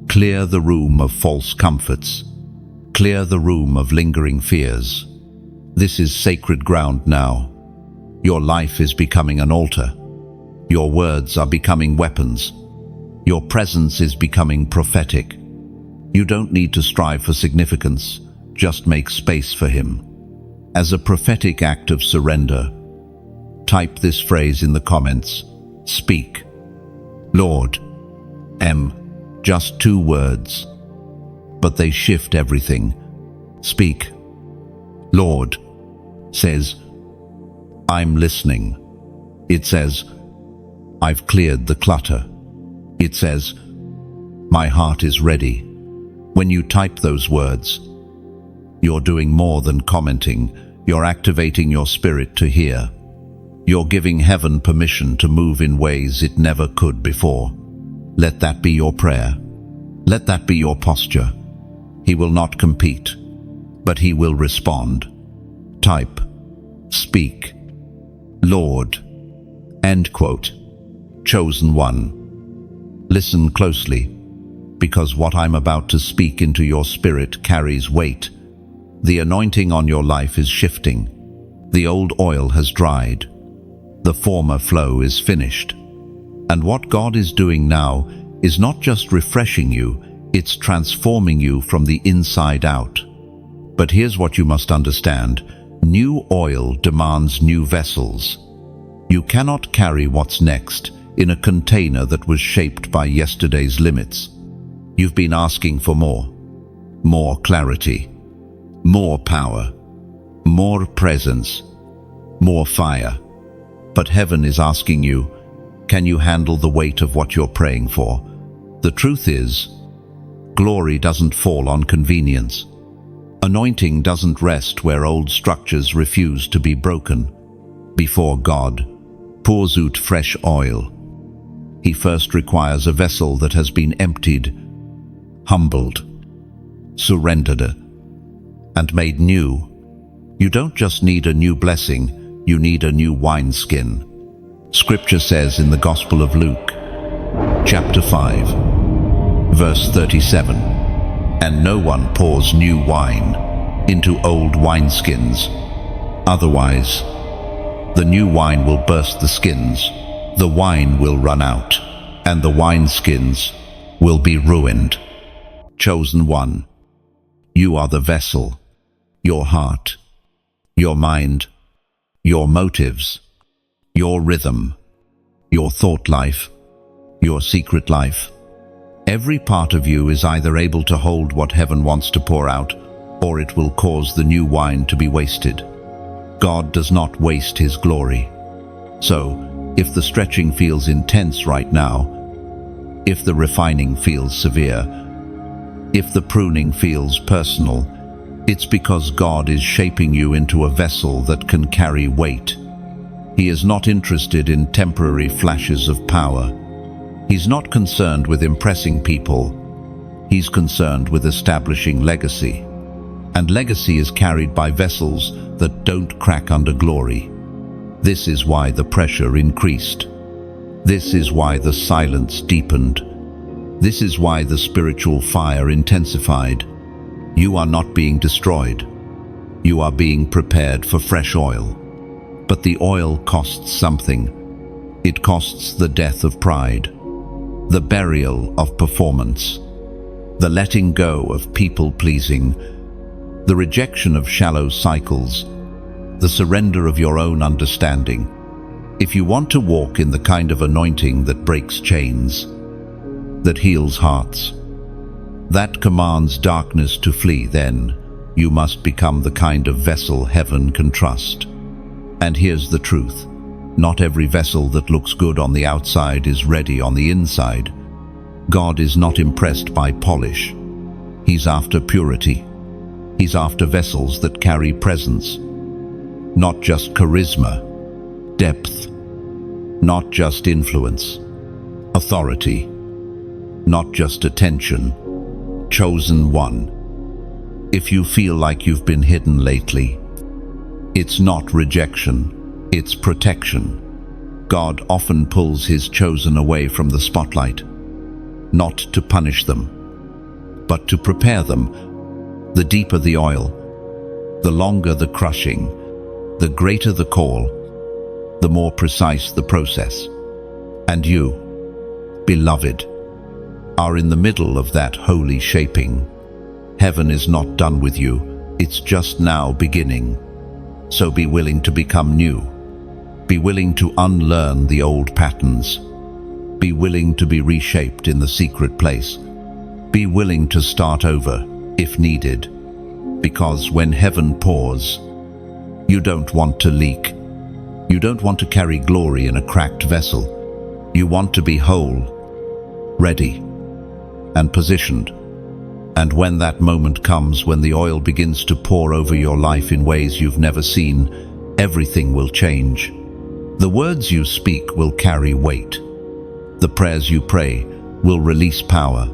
Clear the room of false comforts. Clear the room of lingering fears. This is sacred ground now. Your life is becoming an altar. Your words are becoming weapons. Your presence is becoming prophetic. You don't need to strive for significance, just make space for Him. As a prophetic act of surrender, type this phrase in the comments: speak. Lord, just 2 words, but they shift everything. Speak. Lord says, I'm listening. It says, I've cleared the clutter. It says, my heart is ready. When you type those words, you're doing more than commenting. You're activating your spirit to hear. You're giving heaven permission to move in ways it never could before. Let that be your prayer. Let that be your posture. He will not compete, but he will respond. Type, speak, Lord. End quote. Chosen one. Listen closely, because what I'm about to speak into your spirit carries weight. The anointing on your life is shifting. The old oil has dried. The former flow is finished. And what God is doing now is not just refreshing you, it's transforming you from the inside out. But here's what you must understand. New oil demands new vessels. You cannot carry what's next in a container that was shaped by yesterday's limits. You've been asking for more clarity, more power, more presence, more fire. But heaven is asking you, can you handle the weight of what you're praying for? The truth is, glory doesn't fall on convenience. Anointing doesn't rest where old structures refuse to be broken. Before God pours out fresh oil, he first requires a vessel that has been emptied, humbled, surrendered, and made new. You don't just need a new blessing, you need a new wineskin. Scripture says in the Gospel of Luke, chapter 5, verse 37, and no one pours new wine into old wineskins. Otherwise, the new wine will burst the skins, the wine will run out, and the wineskins will be ruined. Chosen one, you are the vessel, your heart, your mind, your motives, your rhythm, your thought life, your secret life. Every part of you is either able to hold what heaven wants to pour out, or it will cause the new wine to be wasted. God does not waste his glory. So, if the stretching feels intense right now, if the refining feels severe, if the pruning feels personal, it's because God is shaping you into a vessel that can carry weight. He is not interested in temporary flashes of power. He's not concerned with impressing people. He's concerned with establishing legacy. And legacy is carried by vessels that don't crack under glory. This is why the pressure increased. This is why the silence deepened. This is why the spiritual fire intensified. You are not being destroyed. You are being prepared for fresh oil. But the oil costs something. It costs the death of pride, the burial of performance, the letting go of people-pleasing, the rejection of shallow cycles, the surrender of your own understanding. If you want to walk in the kind of anointing that breaks chains, that heals hearts, that commands darkness to flee, then you must become the kind of vessel heaven can trust. And here's the truth. Not every vessel that looks good on the outside is ready on the inside. God is not impressed by polish. He's after purity. He's after vessels that carry presence. Not just charisma, depth. Not just influence, authority. Not just attention. Chosen one. If you feel like you've been hidden lately, it's not rejection, it's protection. God often pulls his chosen away from the spotlight, not to punish them, but to prepare them. The deeper the oil, the longer the crushing, the greater the call, the more precise the process. And you, beloved, are in the middle of that holy shaping. Heaven is not done with you, it's just now beginning. So be willing to become new. Be willing to unlearn the old patterns. Be willing to be reshaped in the secret place. Be willing to start over, if needed. Because when heaven pours, you don't want to leak. You don't want to carry glory in a cracked vessel. You want to be whole, ready, and positioned. And when that moment comes, when the oil begins to pour over your life in ways you've never seen, everything will change. The words you speak will carry weight. The prayers you pray will release power.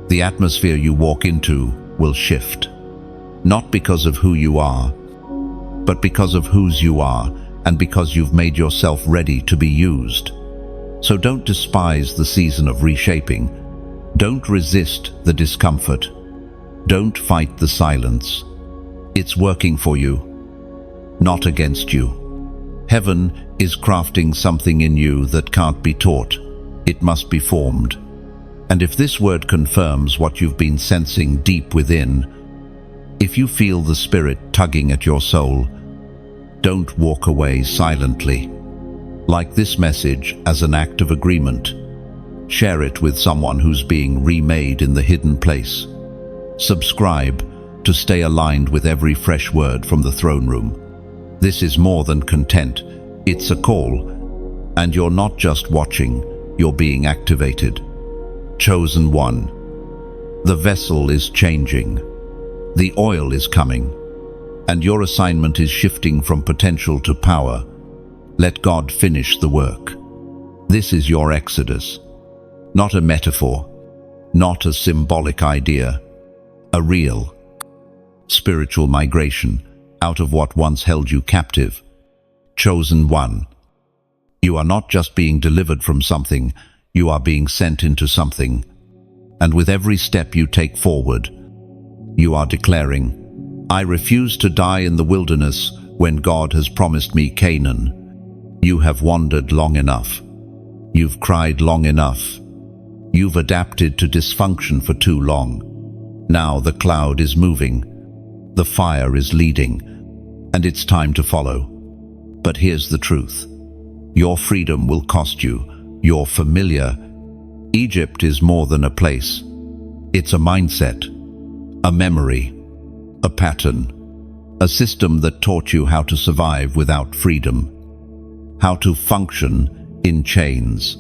The atmosphere you walk into will shift. Not because of who you are, but because of whose you are, and because you've made yourself ready to be used. So don't despise the season of reshaping. Don't resist the discomfort. Don't fight the silence. It's working for you, not against you. Heaven is crafting something in you that can't be taught. It must be formed. And if this word confirms what you've been sensing deep within, if you feel the Spirit tugging at your soul, don't walk away silently. Like this message as an act of agreement. Share it with someone who's being remade in the hidden place. Subscribe to stay aligned with every fresh word from the throne room. This is more than content, it's a call. And you're not just watching, you're being activated. Chosen one. The vessel is changing. The oil is coming. And your assignment is shifting from potential to power. Let God finish the work. This is your exodus. Not a metaphor, not a symbolic idea, a real, spiritual migration out of what once held you captive. Chosen one. You are not just being delivered from something, you are being sent into something. And with every step you take forward, you are declaring, I refuse to die in the wilderness when God has promised me Canaan. You have wandered long enough. You've cried long enough. You've adapted to dysfunction for too long. Now the cloud is moving. The fire is leading. And it's time to follow. But here's the truth. Your freedom will cost you. You're familiar. Egypt is more than a place. It's a mindset, a memory, a pattern, a system that taught you how to survive without freedom, how to function in chains,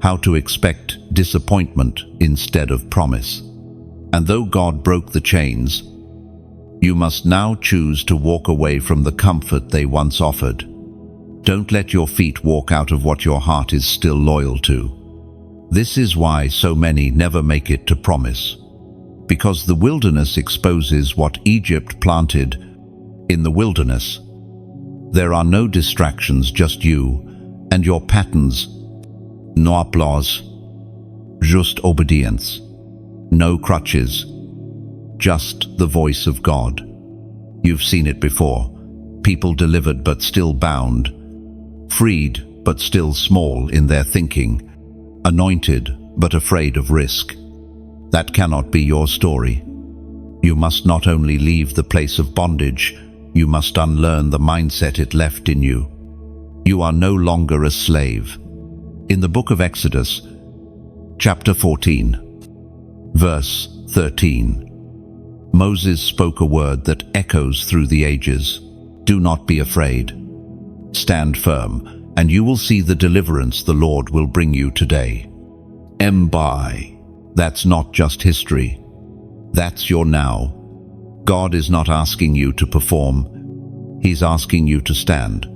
how to expect disappointment instead of promise. And though God broke the chains, you must now choose to walk away from the comfort they once offered. Don't let your feet walk out of what your heart is still loyal to. This is why so many never make it to promise. Because the wilderness exposes what Egypt planted. In the wilderness, there are no distractions, just you and your patterns. No applause, just obedience. No crutches, just the voice of God. You've seen it before. People delivered but still bound. Freed but still small in their thinking. Anointed but afraid of risk. That cannot be your story. You must not only leave the place of bondage, you must unlearn the mindset it left in you. You are no longer a slave. In the book of Exodus, chapter 14, verse 13, Moses spoke a word that echoes through the ages. Do not be afraid. Stand firm, and you will see the deliverance the Lord will bring you today. Mbai. That's not just history. That's your now. God is not asking you to perform. He's asking you to stand.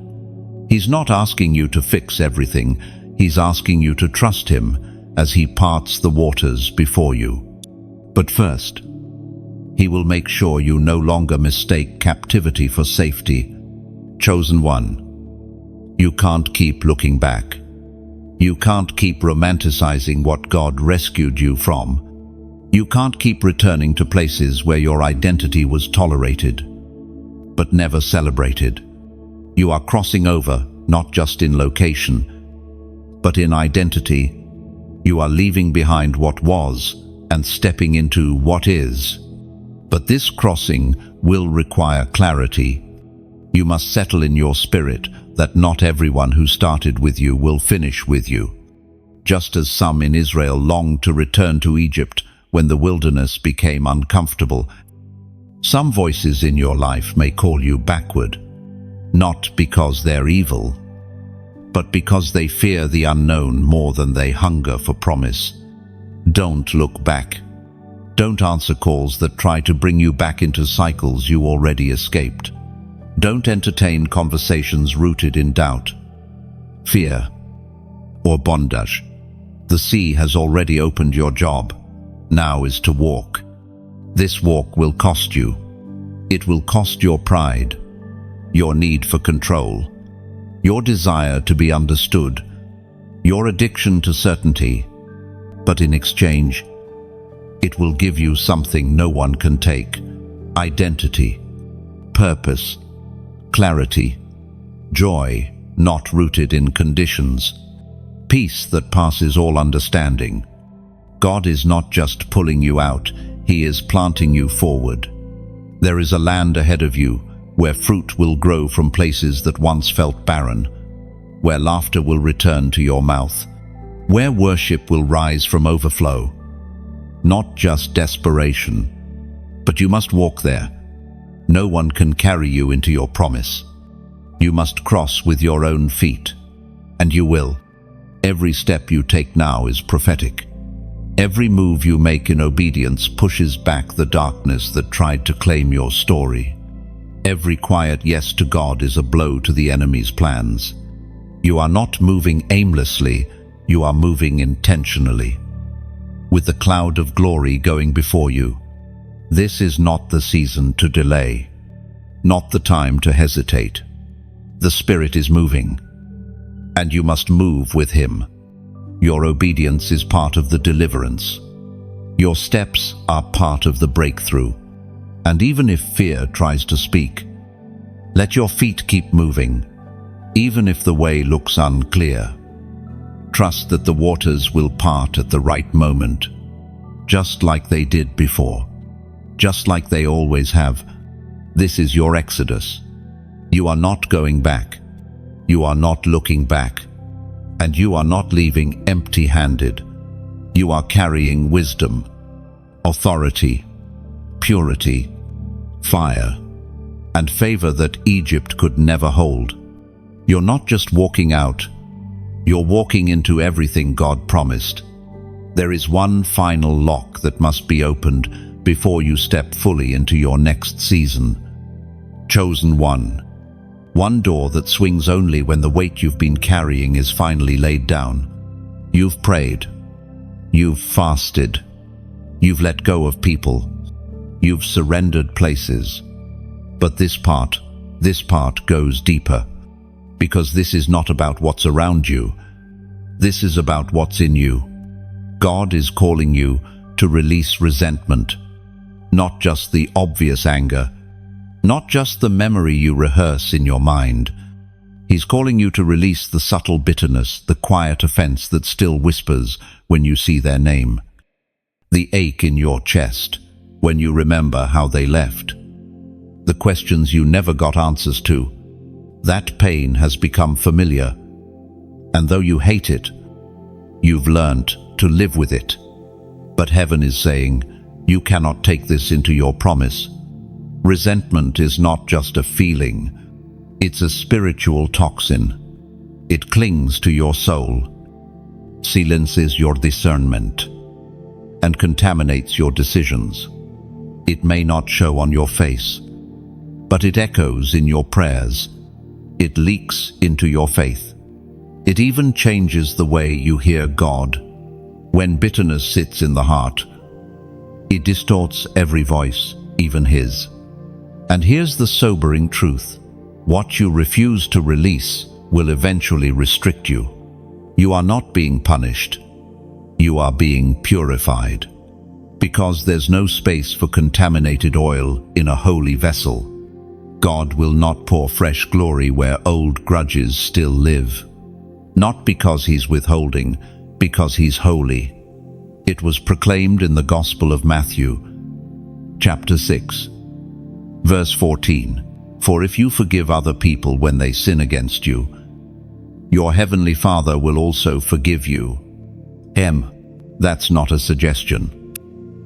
He's not asking you to fix everything. He's asking you to trust Him as He parts the waters before you. But first, He will make sure you no longer mistake captivity for safety. Chosen one. You can't keep looking back. You can't keep romanticizing what God rescued you from. You can't keep returning to places where your identity was tolerated, but never celebrated. You are crossing over, not just in location, but in identity. You are leaving behind what was and stepping into what is. But this crossing will require clarity. You must settle in your spirit that not everyone who started with you will finish with you. Just as some in Israel longed to return to Egypt when the wilderness became uncomfortable, Some voices in your life may call you backward, not because they're evil, but because they fear the unknown more than they hunger for promise. Don't look back. Don't answer calls that try to bring you back into cycles you already escaped. Don't entertain conversations rooted in doubt, fear, or bondage. The sea has already opened your job. Now is to walk. This walk will cost you. It will cost your pride, your need for control, your desire to be understood, your addiction to certainty. But in exchange, it will give you something no one can take: identity, purpose, clarity, joy not rooted in conditions, peace that passes all understanding. God is not just pulling you out, He is planting you forward. There is a land ahead of you where fruit will grow from places that once felt barren, where laughter will return to your mouth, where worship will rise from overflow. Not just desperation, but you must walk there. No one can carry you into your promise. You must cross with your own feet, and you will. Every step you take now is prophetic. Every move you make in obedience pushes back the darkness that tried to claim your story. Every quiet yes to God is a blow to the enemy's plans. You are not moving aimlessly, you are moving intentionally, with the cloud of glory going before you. This is not the season to delay, not the time to hesitate. The Spirit is moving, and you must move with Him. Your obedience is part of the deliverance. Your steps are part of the breakthrough. And even if fear tries to speak, let your feet keep moving, even if the way looks unclear. Trust that the waters will part at the right moment, just like they did before, just like they always have. This is your exodus. You are not going back. You are not looking back. And you are not leaving empty-handed. You are carrying wisdom, authority, purity, fire, and favor that Egypt could never hold. You're not just walking out, you're walking into everything God promised. There is one final lock that must be opened before you step fully into your next season. Chosen one. One door that swings only when the weight you've been carrying is finally laid down. You've prayed. You've fasted. You've let go of people. You've surrendered places. But this part goes deeper. Because this is not about what's around you. This is about what's in you. God is calling you to release resentment. Not just the obvious anger, not just the memory you rehearse in your mind. He's calling you to release the subtle bitterness, the quiet offense that still whispers when you see their name. The ache in your chest when you remember how they left. The questions you never got answers to. That pain has become familiar. And though you hate it, you've learned to live with it. But heaven is saying, you cannot take this into your promise. Resentment is not just a feeling. It's a spiritual toxin. It clings to your soul, silences your discernment, and contaminates your decisions. It may not show on your face, but it echoes in your prayers. It leaks into your faith. It even changes the way you hear God. When bitterness sits in the heart, it distorts every voice, even His. And here's the sobering truth. What you refuse to release will eventually restrict you. You are not being punished. You are being purified. Because there's no space for contaminated oil in a holy vessel. God will not pour fresh glory where old grudges still live. Not because He's withholding, because He's holy. It was proclaimed in the Gospel of Matthew, chapter 6. Verse 14, for if you forgive other people when they sin against you, your heavenly Father will also forgive you. That's not a suggestion.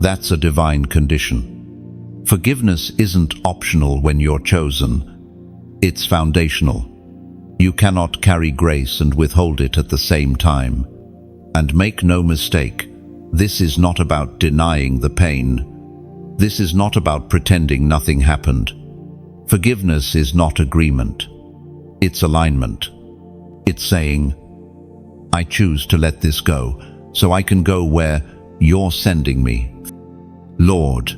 That's a divine condition. Forgiveness isn't optional when you're chosen. It's foundational. You cannot carry grace and withhold it at the same time. And make no mistake, this is not about denying the pain. This is not about pretending nothing happened. Forgiveness is not agreement. It's alignment. It's saying, I choose to let this go so I can go where you're sending me. Lord,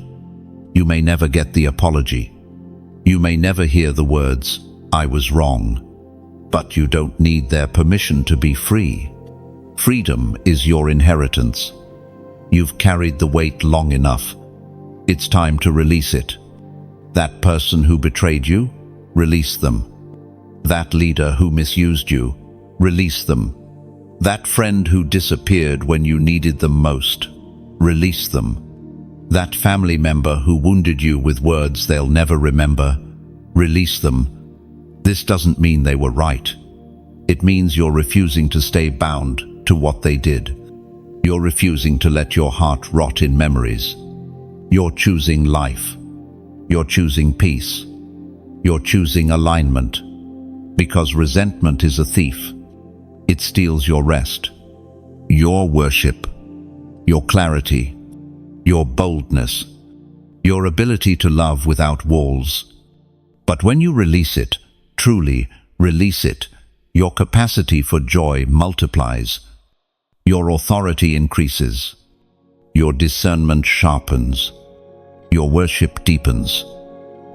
you may never get the apology. You may never hear the words, I was wrong. But you don't need their permission to be free. Freedom is your inheritance. You've carried the weight long enough. It's time to release it. That person who betrayed you, release them. That leader who misused you, release them. That friend who disappeared when you needed them most, release them. That family member who wounded you with words they'll never remember, release them. This doesn't mean they were right. It means you're refusing to stay bound to what they did. You're refusing to let your heart rot in memories. You're choosing life. You're choosing peace. You're choosing alignment. Because resentment is a thief. It steals your rest, your worship, your clarity, your boldness, your ability to love without walls. But when you release it, truly release it, your capacity for joy multiplies, your authority increases, your discernment sharpens, your worship deepens,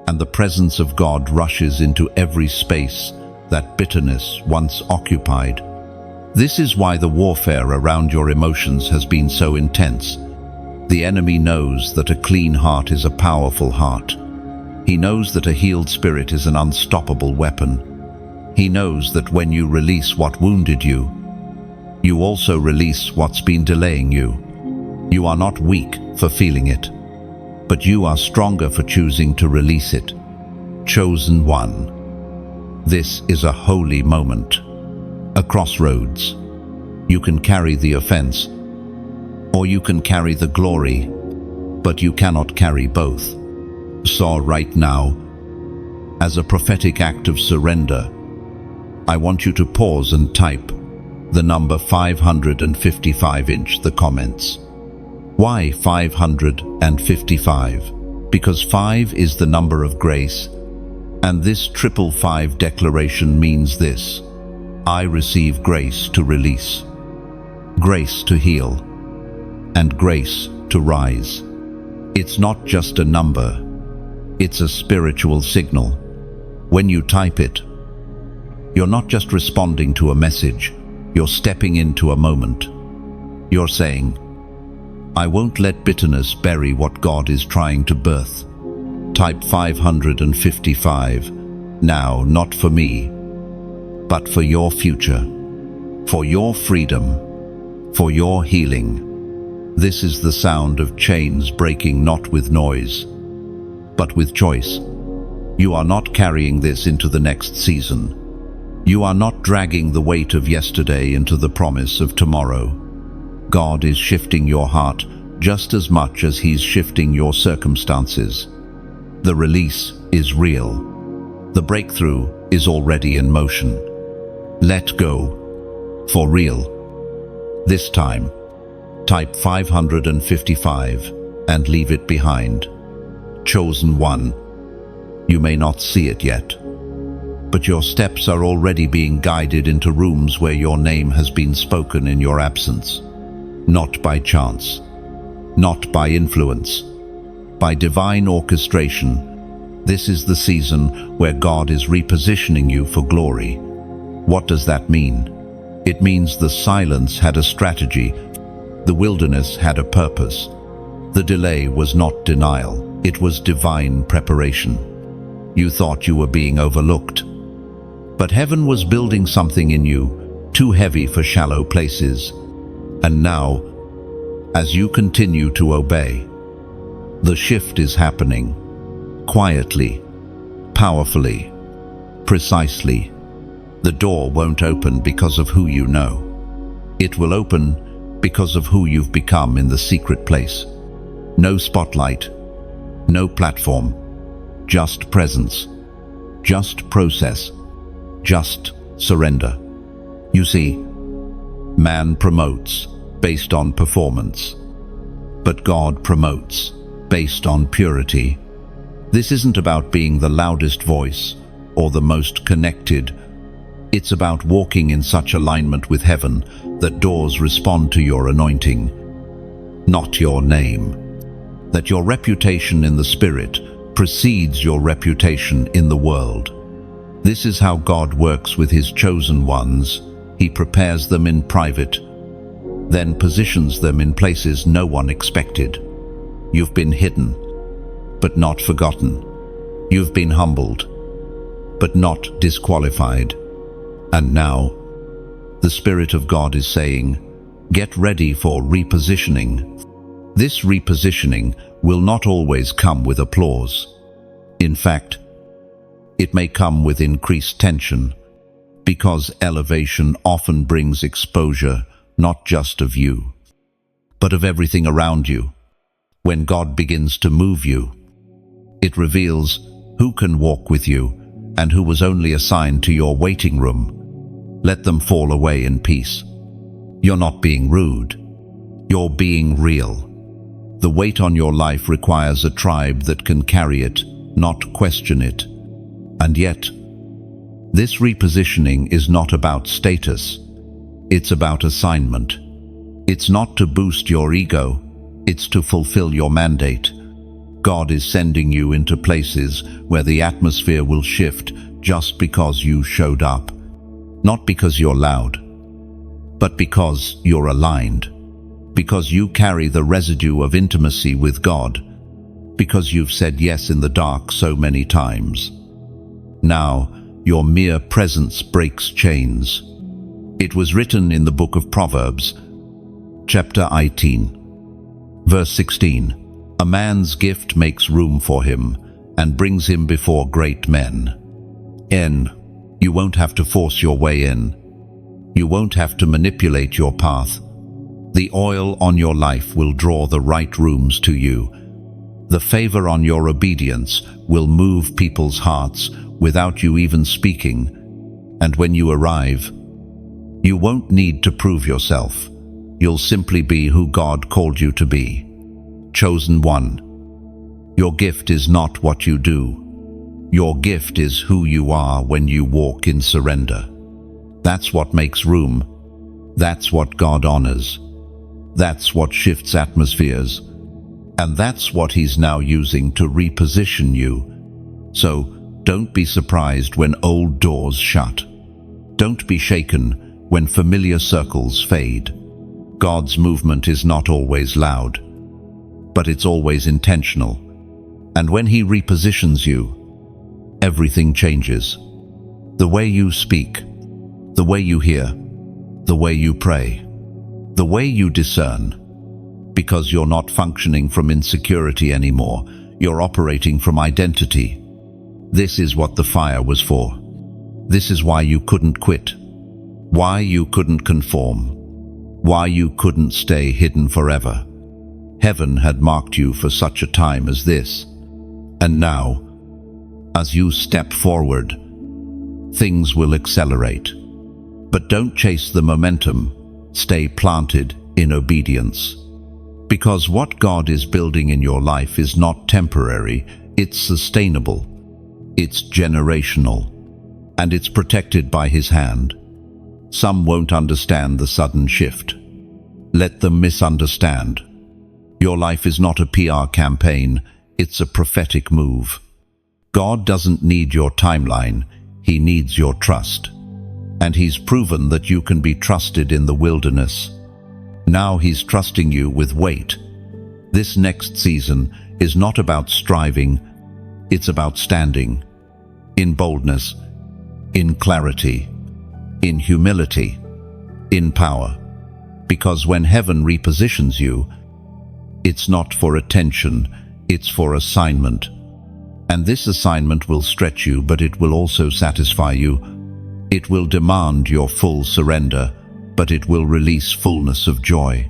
and the presence of God rushes into every space that bitterness once occupied. This is why the warfare around your emotions has been so intense. The enemy knows that a clean heart is a powerful heart. He knows that a healed spirit is an unstoppable weapon. He knows that when you release what wounded you, you also release what's been delaying you. You are not weak for feeling it, but you are stronger for choosing to release it. Chosen one. This is a holy moment. A crossroads. You can carry the offense, or you can carry the glory, but you cannot carry both. So right now, as a prophetic act of surrender, I want you to pause and type the number 555 in the comments. Why 555? Because 5 is the number of grace, and this 555 declaration means this: I receive grace to release, grace to heal, and grace to rise. It's not just a number, it's a spiritual signal. When you type it, you're not just responding to a message, you're stepping into a moment. You're saying, I won't let bitterness bury what God is trying to birth. Type 555 now, not for me, but for your future, for your freedom, for your healing. This is the sound of chains breaking, not with noise, but with choice. You are not carrying this into the next season. You are not dragging the weight of yesterday into the promise of tomorrow. God is shifting your heart just as much as He's shifting your circumstances. The release is real. The breakthrough is already in motion. Let go. For real. This time, type 555 and leave it behind. Chosen one. You may not see it yet, but your steps are already being guided into rooms where your name has been spoken in your absence. Not by chance, not by influence, by divine orchestration. This is the season where God is repositioning you for glory. What does that mean? It means the silence had a strategy. The wilderness had a purpose. The delay was not denial. It was divine preparation. You thought you were being overlooked, but heaven was building something in you, too heavy for shallow places. And now, as you continue to obey, the shift is happening. Quietly, powerfully, precisely. The door won't open because of who you know. It will open because of who you've become in the secret place. No spotlight, No platform, just presence, just process, just surrender. You see, man promotes based on performance, but God promotes based on purity. This isn't about being the loudest voice or the most connected. It's about walking in such alignment with heaven that doors respond to your anointing, not your name. That your reputation in the Spirit precedes your reputation in the world. This is how God works with His chosen ones. He prepares them in private, then positions them in places no one expected. You've been hidden, but not forgotten. You've been humbled, but not disqualified. And now, the Spirit of God is saying, get ready for repositioning. This repositioning will not always come with applause. In fact, it may come with increased tension, because elevation often brings exposure, not just of you, but of everything around you. When God begins to move you, it reveals who can walk with you and who was only assigned to your waiting room. Let them fall away in peace. You're not being rude. You're being real. The weight on your life requires a tribe that can carry it, not question it. And yet, this repositioning is not about status. It's about assignment. It's not to boost your ego. It's to fulfill your mandate. God is sending you into places where the atmosphere will shift just because you showed up. Not because you're loud, but because you're aligned. Because you carry the residue of intimacy with God. Because you've said yes in the dark so many times. Now, your mere presence breaks chains. It was written in the book of Proverbs, chapter 18, verse 16. A man's gift makes room for him and brings him before great men. You won't have to force your way in. You won't have to manipulate your path. The oil on your life will draw the right rooms to you. The favor on your obedience will move people's hearts without you even speaking. And when you arrive, you won't need to prove yourself. You'll simply be who God called you to be. Chosen one. Your gift is not what you do. Your gift is who you are when you walk in surrender. That's what makes room. That's what God honors. That's what shifts atmospheres. And that's what He's now using to reposition you. So, don't be surprised when old doors shut. Don't be shaken when familiar circles fade. God's movement is not always loud, but it's always intentional. And when He repositions you, everything changes. The way you speak, the way you hear, the way you pray, the way you discern. Because you're not functioning from insecurity anymore, you're operating from identity. This is what the fire was for. This is why you couldn't quit. Why you couldn't conform. Why you couldn't stay hidden forever. Heaven had marked you for such a time as this. And now, as you step forward, things will accelerate. But don't chase the momentum. Stay planted in obedience. Because what God is building in your life is not temporary, it's sustainable, it's generational, and it's protected by His hand. Some won't understand the sudden shift. Let them misunderstand. Your life is not a PR campaign, it's a prophetic move. God doesn't need your timeline, He needs your trust. And He's proven that you can be trusted in the wilderness. Now He's trusting you with weight. This next season is not about striving, it's about standing. In boldness, in clarity, in humility, in power. Because when heaven repositions you, it's not for attention, it's for assignment. And this assignment will stretch you, but it will also satisfy you. It will demand your full surrender, but it will release fullness of joy.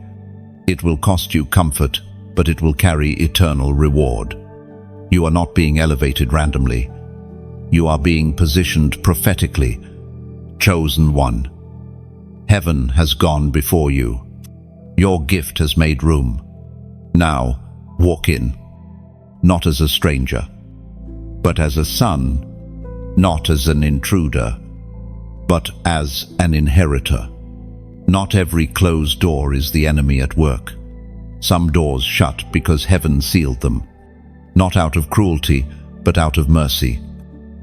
It will cost you comfort, but it will carry eternal reward. You are not being elevated randomly. You are being positioned prophetically. Chosen one. Heaven has gone before you. Your gift has made room. Now, walk in, not as a stranger, but as a son, not as an intruder, but as an inheritor. Not every closed door is the enemy at work. Some doors shut because heaven sealed them, not out of cruelty, but out of mercy.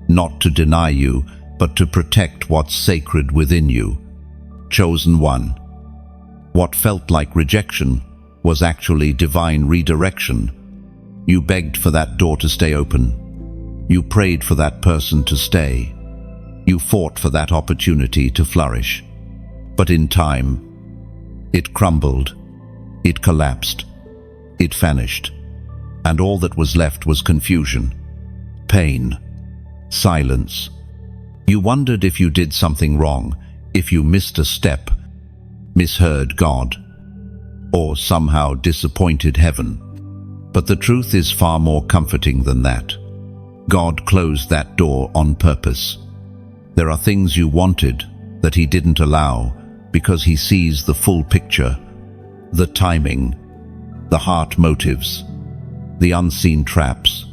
Not to deny you, but to protect what's sacred within you. Chosen one. What felt like rejection was actually divine redirection. You begged for that door to stay open. You prayed for that person to stay. You fought for that opportunity to flourish. But in time, it crumbled, it collapsed, it vanished, and all that was left was confusion, pain, silence. You wondered if you did something wrong, if you missed a step, misheard God, or somehow disappointed heaven. But the truth is far more comforting than that. God closed that door on purpose. There are things you wanted that He didn't allow because He sees the full picture, the timing, the heart motives, the unseen traps,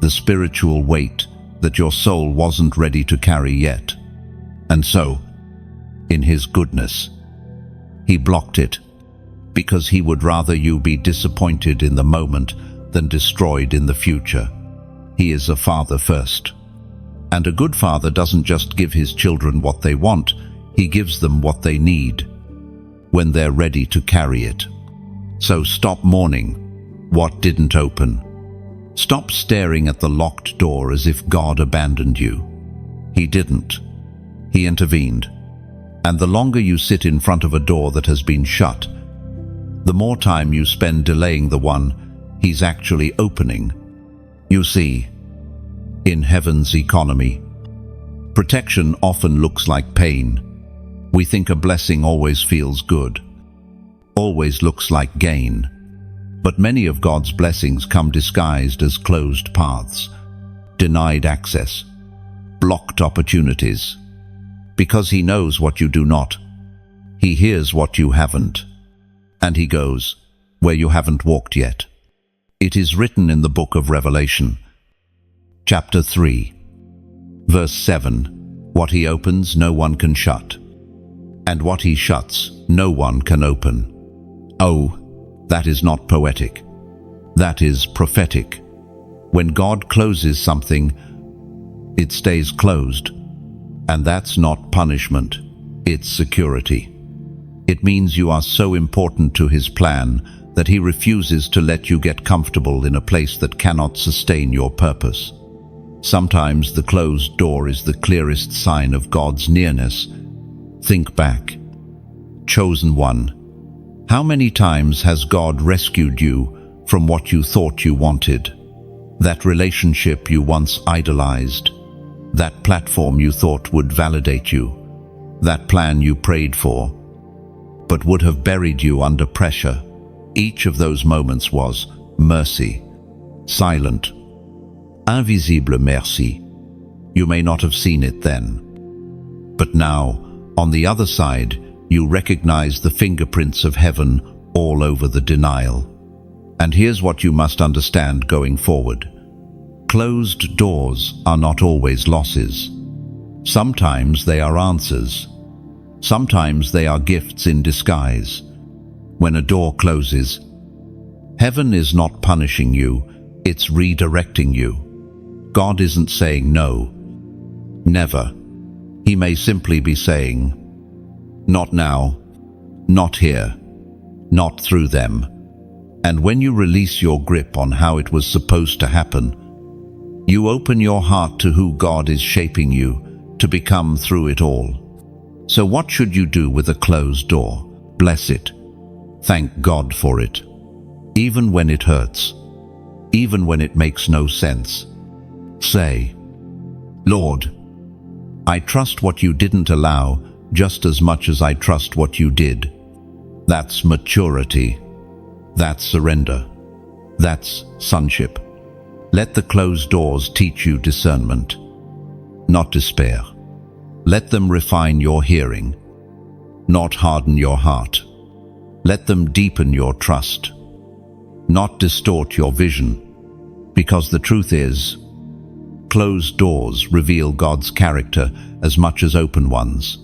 the spiritual weight that your soul wasn't ready to carry yet. And so, in His goodness, He blocked it, because He would rather you be disappointed in the moment than destroyed in the future. He is a father first. And a good father doesn't just give his children what they want, he gives them what they need, when they're ready to carry it. So stop mourning what didn't open. Stop staring at the locked door as if God abandoned you. He didn't. He intervened. And the longer you sit in front of a door that has been shut, the more time you spend delaying the one He's actually opening. You see, in heaven's economy, protection often looks like pain. We think a blessing always feels good, always looks like gain. But many of God's blessings come disguised as closed paths, denied access, blocked opportunities. Because He knows what you do not. He hears what you haven't. And He goes where you haven't walked yet. It is written in the book of Revelation, chapter 3, verse 7, "What He opens, no one can shut, and what He shuts, no one can open." Oh, that is not poetic. That is prophetic. When God closes something, it stays closed. And that's not punishment, it's security. It means you are so important to His plan that He refuses to let you get comfortable in a place that cannot sustain your purpose. Sometimes the closed door is the clearest sign of God's nearness. Think back. Chosen one. How many times has God rescued you from what you thought you wanted? That relationship you once idolized, that platform you thought would validate you, that plan you prayed for, but would have buried you under pressure. Each of those moments was mercy, silent, invisible merci. You may not have seen it then. But now, on the other side, you recognize the fingerprints of heaven all over the denial. And here's what you must understand going forward. Closed doors are not always losses. Sometimes they are answers. Sometimes they are gifts in disguise. When a door closes, heaven is not punishing you, it's redirecting you. God isn't saying no. Never. He may simply be saying, not now, not here, not through them. And when you release your grip on how it was supposed to happen, you open your heart to who God is shaping you to become through it all. So what should you do with a closed door? Bless it. Thank God for it. Even when it hurts. Even when it makes no sense. Say, Lord, I trust what you didn't allow just as much as I trust what you did. That's maturity. That's surrender. That's sonship. Let the closed doors teach you discernment, not despair. Let them refine your hearing, not harden your heart. Let them deepen your trust, not distort your vision. Because the truth is, closed doors reveal God's character as much as open ones.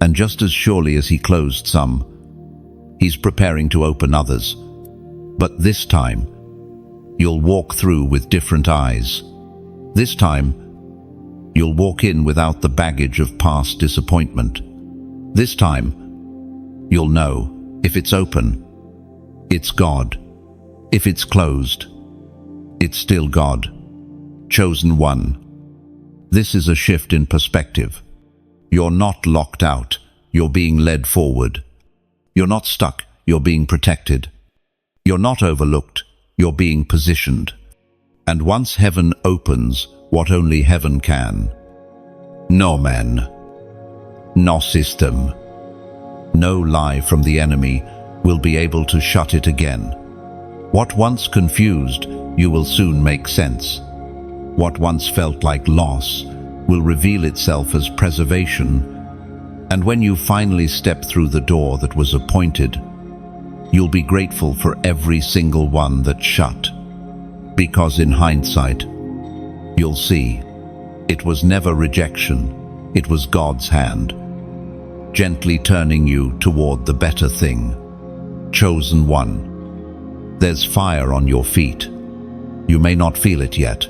And just as surely as He closed some, He's preparing to open others. But this time, you'll walk through with different eyes. This time, you'll walk in without the baggage of past disappointment. This time, you'll know if it's open, it's God. If it's closed, it's still God. Chosen one. This is a shift in perspective. You're not locked out, you're being led forward. You're not stuck, you're being protected. You're not overlooked, you're being positioned. And once heaven opens what only heaven can, no man, no system, no lie from the enemy will be able to shut it again. What once confused you will soon make sense. What once felt like loss will reveal itself as preservation. And when you finally step through the door that was appointed, you'll be grateful for every single one that's shut. Because in hindsight, you'll see it was never rejection, it was God's hand, gently turning you toward the better thing. Chosen one. There's fire on your feet. You may not feel it yet,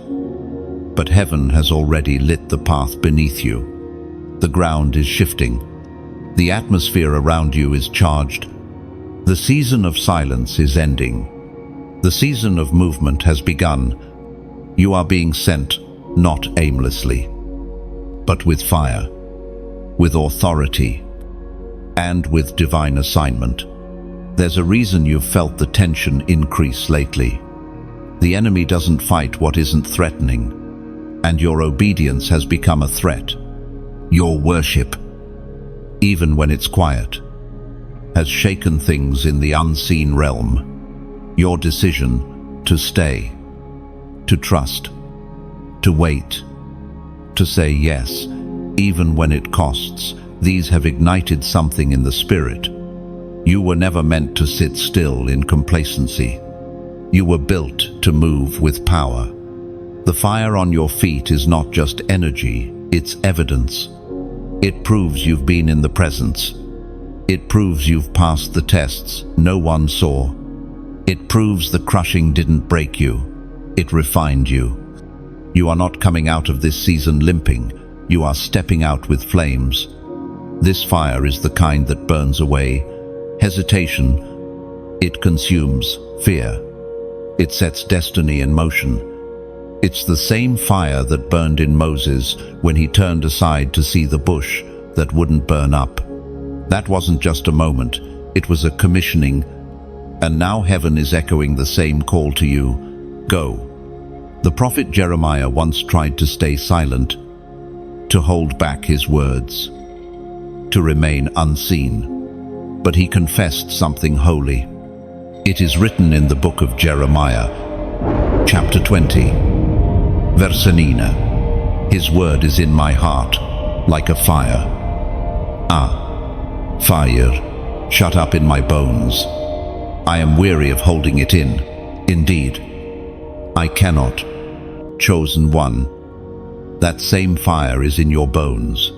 but heaven has already lit the path beneath you. The ground is shifting. The atmosphere around you is charged. The season of silence is ending. The season of movement has begun. You are being sent, not aimlessly, but with fire, with authority, and with divine assignment. There's a reason you've felt the tension increase lately. The enemy doesn't fight what isn't threatening, and your obedience has become a threat. Your worship, even when it's quiet, has shaken things in the unseen realm. Your decision to stay, to trust, to wait, to say yes, even when it costs, these have ignited something in the spirit. You were never meant to sit still in complacency. You were built to move with power. The fire on your feet is not just energy, it's evidence. It proves you've been in the presence. It proves you've passed the tests no one saw. It proves the crushing didn't break you. It refined you. You are not coming out of this season limping. You are stepping out with flames. This fire is the kind that burns away hesitation. It consumes fear. It sets destiny in motion. It's the same fire that burned in Moses when he turned aside to see the bush that wouldn't burn up. That wasn't just a moment, it was a commissioning. And now heaven is echoing the same call to you. Go. The prophet Jeremiah once tried to stay silent, to hold back his words, to remain unseen. But he confessed something holy. It is written in the book of Jeremiah, chapter 20, verse 9. His word is in my heart, like a fire. Fire, shut up in my bones. I am weary of holding it in. Indeed, I cannot. Chosen one. That same fire is in your bones.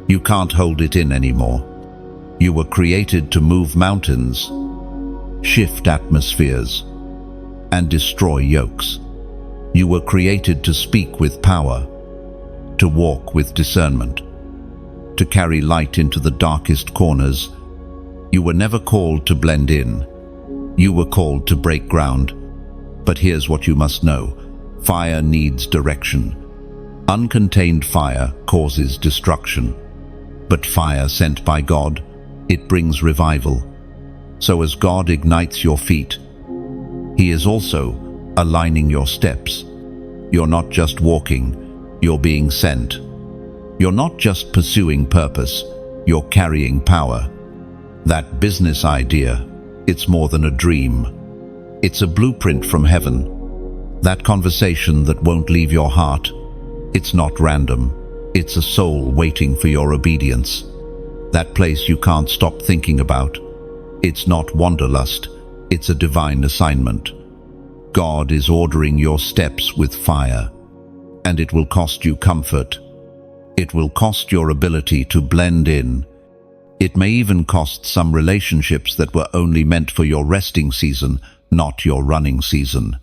You can't hold it in anymore. You were created to move mountains, shift atmospheres, and destroy yokes. You were created to speak with power, to walk with discernment, to carry light into the darkest corners. You were never called to blend in. You were called to break ground. But here's what you must know. Fire needs direction. Uncontained fire causes destruction. But fire sent by God, it brings revival. So as God ignites your feet, He is also aligning your steps. You're not just walking, you're being sent. You're not just pursuing purpose, you're carrying power. That business idea, it's more than a dream. It's a blueprint from heaven. That conversation that won't leave your heart, it's not random. It's a soul waiting for your obedience. That place you can't stop thinking about. It's not wanderlust, it's a divine assignment. God is ordering your steps with fire, and it will cost you comfort. It will cost your ability to blend in. It may even cost some relationships that were only meant for your resting season, not your running season.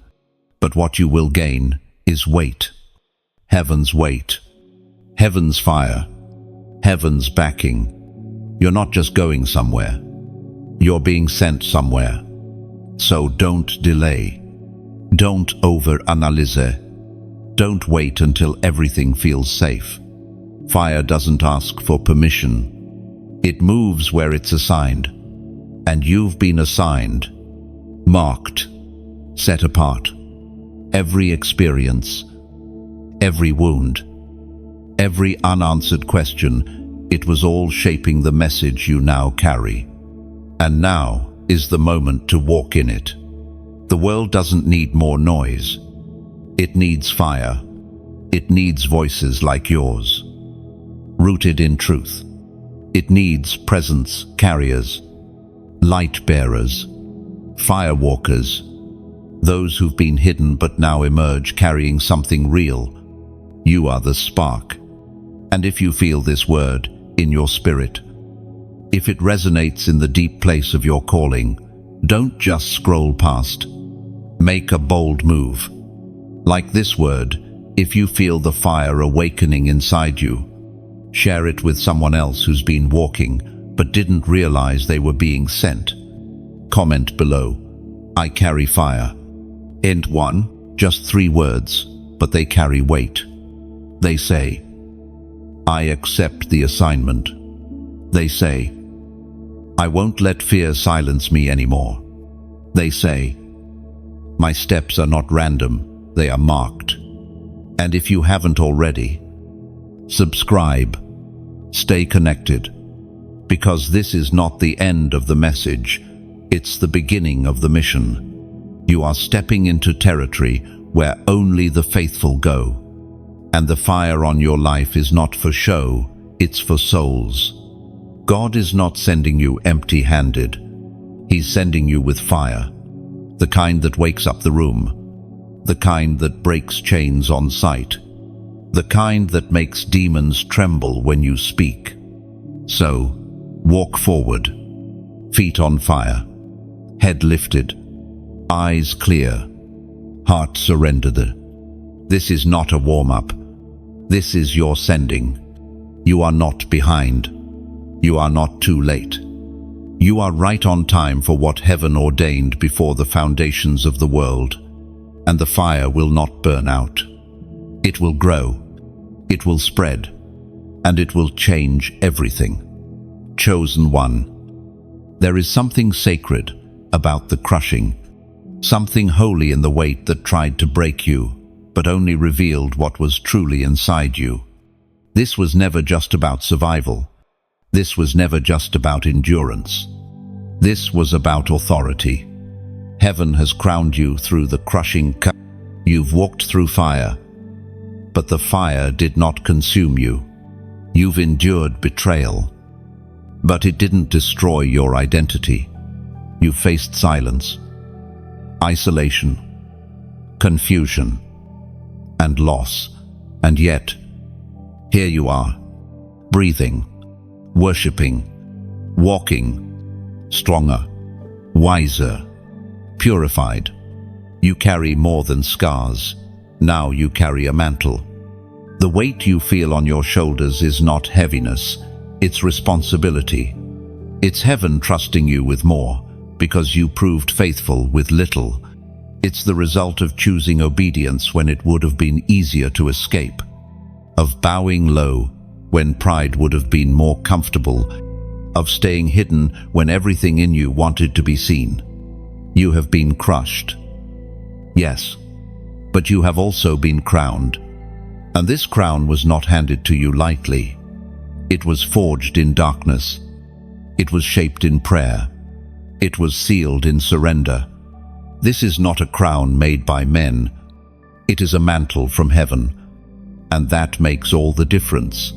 But what you will gain is weight. Heaven's weight. Heaven's fire. Heaven's backing. You're not just going somewhere. You're being sent somewhere. So don't delay. Don't over-analyze. Don't wait until everything feels safe. Fire doesn't ask for permission. It moves where it's assigned. And you've been assigned, marked, set apart. Every experience, every wound, every unanswered question, it was all shaping the message you now carry. And now is the moment to walk in it. The world doesn't need more noise. It needs fire. It needs voices like yours, rooted in truth. It needs presence carriers, light bearers, fire walkers, those who've been hidden but now emerge carrying something real. You are the spark. And if you feel this word in your spirit, if it resonates in the deep place of your calling, don't just scroll past. Make a bold move. Like this word, if you feel the fire awakening inside you, share it with someone else who's been walking but didn't realize they were being sent. Comment below, I carry fire. End 1, just 3 words, but they carry weight. They say, I accept the assignment. They say, I won't let fear silence me anymore. They say, my steps are not random, they are marked. And if you haven't already, subscribe, stay connected, because this is not the end of the message, it's the beginning of the mission. You are stepping into territory where only the faithful go. And the fire on your life is not for show, it's for souls. God is not sending you empty-handed. He's sending you with fire, the kind that wakes up the room, the kind that breaks chains on sight, the kind that makes demons tremble when you speak. So, walk forward, feet on fire, head lifted, eyes clear, heart surrendered. This is not a warm-up. This is your sending. You are not behind. You are not too late. You are right on time for what heaven ordained before the foundations of the world. And the fire will not burn out. It will grow. It will spread. And it will change everything. Chosen one. There is something sacred about the crushing. Something holy in the weight that tried to break you, but only revealed what was truly inside you. This was never just about survival. This was never just about endurance. This was about authority. Heaven has crowned you through the crushing cup. You've walked through fire, but the fire did not consume you. You've endured betrayal, but it didn't destroy your identity. You faced silence, isolation, confusion, and loss. And yet, here you are, breathing, worshipping, walking, stronger, wiser, purified. You carry more than scars. Now you carry a mantle. The weight you feel on your shoulders is not heaviness, it's responsibility. It's heaven trusting you with more, because you proved faithful with little. It's the result of choosing obedience when it would have been easier to escape, of bowing low when pride would have been more comfortable, of staying hidden when everything in you wanted to be seen. You have been crushed. Yes, but you have also been crowned. And this crown was not handed to you lightly. It was forged in darkness. It was shaped in prayer. It was sealed in surrender. This is not a crown made by men. It is a mantle from heaven, and that makes all the difference.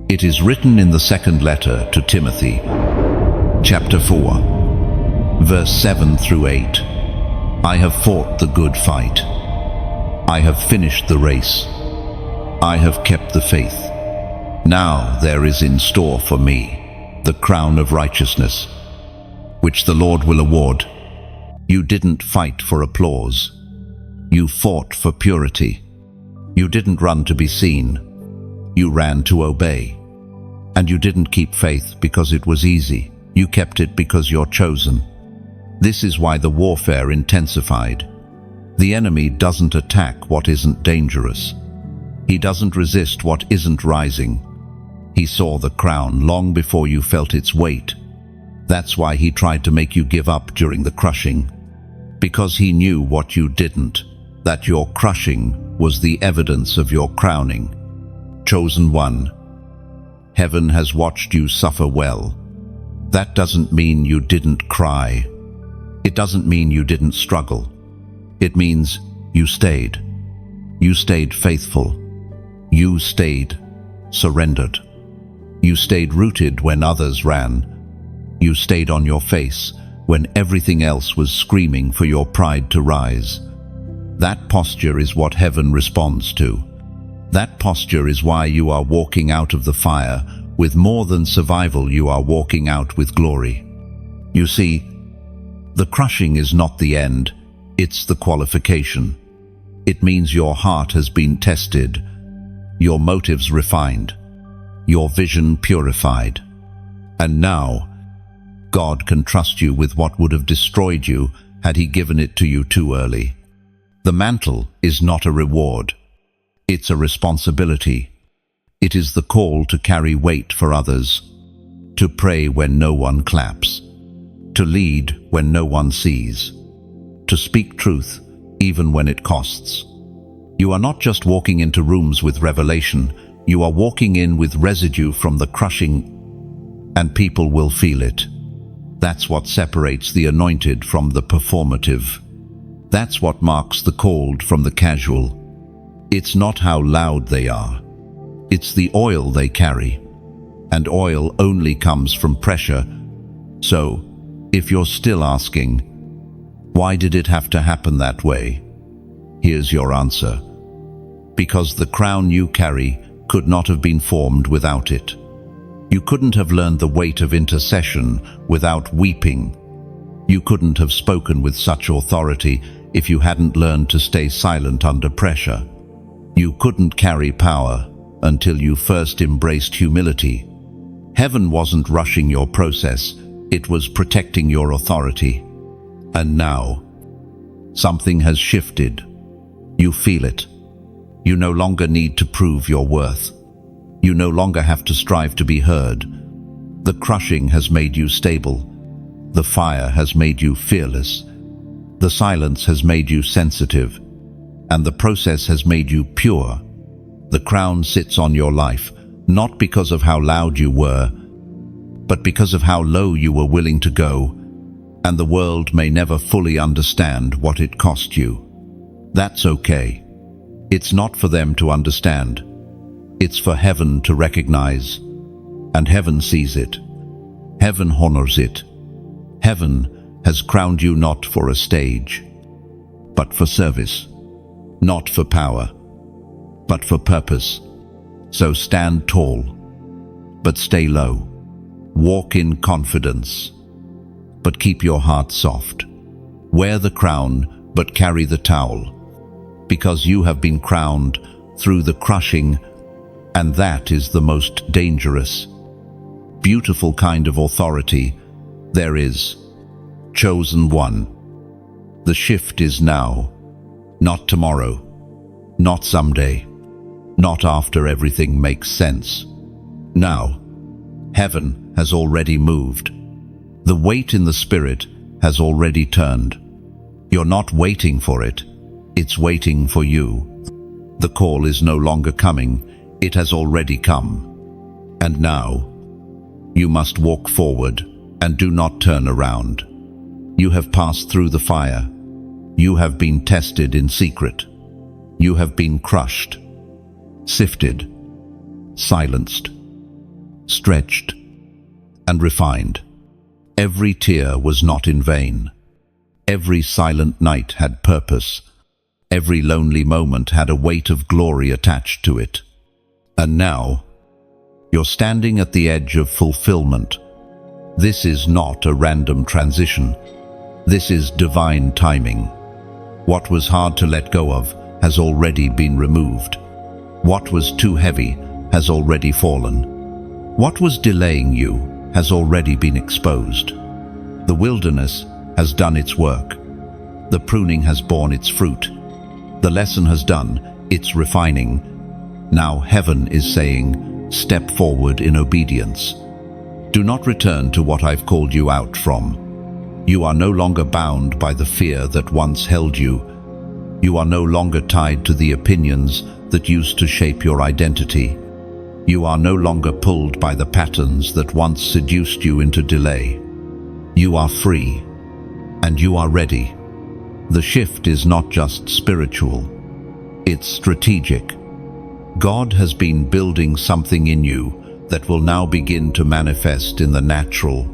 It is written in the second letter to Timothy, chapter 4, verse 7 through 8. I have fought the good fight. I have finished the race. I have kept the faith. Now there is in store for me the crown of righteousness, which the Lord will award. You didn't fight for applause. You fought for purity. You didn't run to be seen. You ran to obey. And you didn't keep faith because it was easy. You kept it because you're chosen. This is why the warfare intensified. The enemy doesn't attack what isn't dangerous. He doesn't resist what isn't rising. He saw the crown long before you felt its weight. That's why he tried to make you give up during the crushing. Because he knew what you didn't, that your crushing was the evidence of your crowning. Chosen one, heaven has watched you suffer well. That doesn't mean you didn't cry. It doesn't mean you didn't struggle. It means you stayed. You stayed faithful. You stayed surrendered. You stayed rooted when others ran. You stayed on your face when everything else was screaming for your pride to rise. That posture is what heaven responds to. That posture is why you are walking out of the fire with more than survival. You are walking out with glory. You see, the crushing is not the end, it's the qualification. It means your heart has been tested, your motives refined, your vision purified. And now, God can trust you with what would have destroyed you had He given it to you too early. The mantle is not a reward. It's a responsibility. It is the call to carry weight for others, to pray when no one claps, to lead when no one sees, to speak truth even when it costs. You are not just walking into rooms with revelation, you are walking in with residue from the crushing, and people will feel it. That's what separates the anointed from the performative. That's what marks the called from the casual. It's not how loud they are. It's the oil they carry. And oil only comes from pressure. So, if you're still asking, why did it have to happen that way? Here's your answer. Because the crown you carry could not have been formed without it. You couldn't have learned the weight of intercession without weeping. You couldn't have spoken with such authority if you hadn't learned to stay silent under pressure. You couldn't carry power until you first embraced humility. Heaven wasn't rushing your process, it was protecting your authority. And now, something has shifted. You feel it. You no longer need to prove your worth. You no longer have to strive to be heard. The crushing has made you stable. The fire has made you fearless. The silence has made you sensitive. And the process has made you pure. The crown sits on your life, not because of how loud you were, but because of how low you were willing to go, and the world may never fully understand what it cost you. That's okay. It's not for them to understand. It's for heaven to recognize, and heaven sees it. Heaven honors it. Heaven has crowned you not for a stage, but for service. Not for power, but for purpose. So stand tall, but stay low. Walk in confidence, but keep your heart soft. Wear the crown, but carry the towel, because you have been crowned through the crushing, and that is the most dangerous, beautiful kind of authority there is. Chosen one. The shift is now. Not tomorrow, not someday, not after everything makes sense. Now, heaven has already moved. The weight in the Spirit has already turned. You're not waiting for it, it's waiting for you. The call is no longer coming, it has already come. And now, you must walk forward and do not turn around. You have passed through the fire. You have been tested in secret. You have been crushed, sifted, silenced, stretched, and refined. Every tear was not in vain. Every silent night had purpose. Every lonely moment had a weight of glory attached to it. And now, you're standing at the edge of fulfillment. This is not a random transition. This is divine timing. What was hard to let go of has already been removed. What was too heavy has already fallen. What was delaying you has already been exposed. The wilderness has done its work. The pruning has borne its fruit. The lesson has done its refining. Now heaven is saying, step forward in obedience. Do not return to what I've called you out from. You are no longer bound by the fear that once held you. You are no longer tied to the opinions that used to shape your identity. You are no longer pulled by the patterns that once seduced you into delay. You are free, and you are ready. The shift is not just spiritual, it's strategic. God has been building something in you that will now begin to manifest in the natural.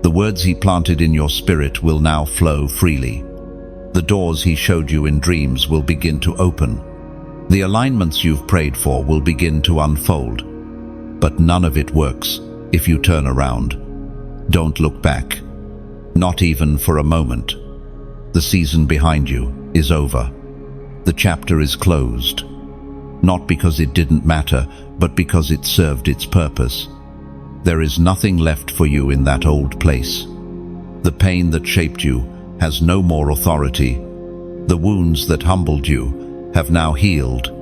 The words He planted in your spirit will now flow freely. The doors He showed you in dreams will begin to open. The alignments you've prayed for will begin to unfold. But none of it works if you turn around. Don't look back, not even for a moment. The season behind you is over. The chapter is closed, not because it didn't matter, but because it served its purpose. There is nothing left for you in that old place. The pain that shaped you has no more authority. The wounds that humbled you have now healed.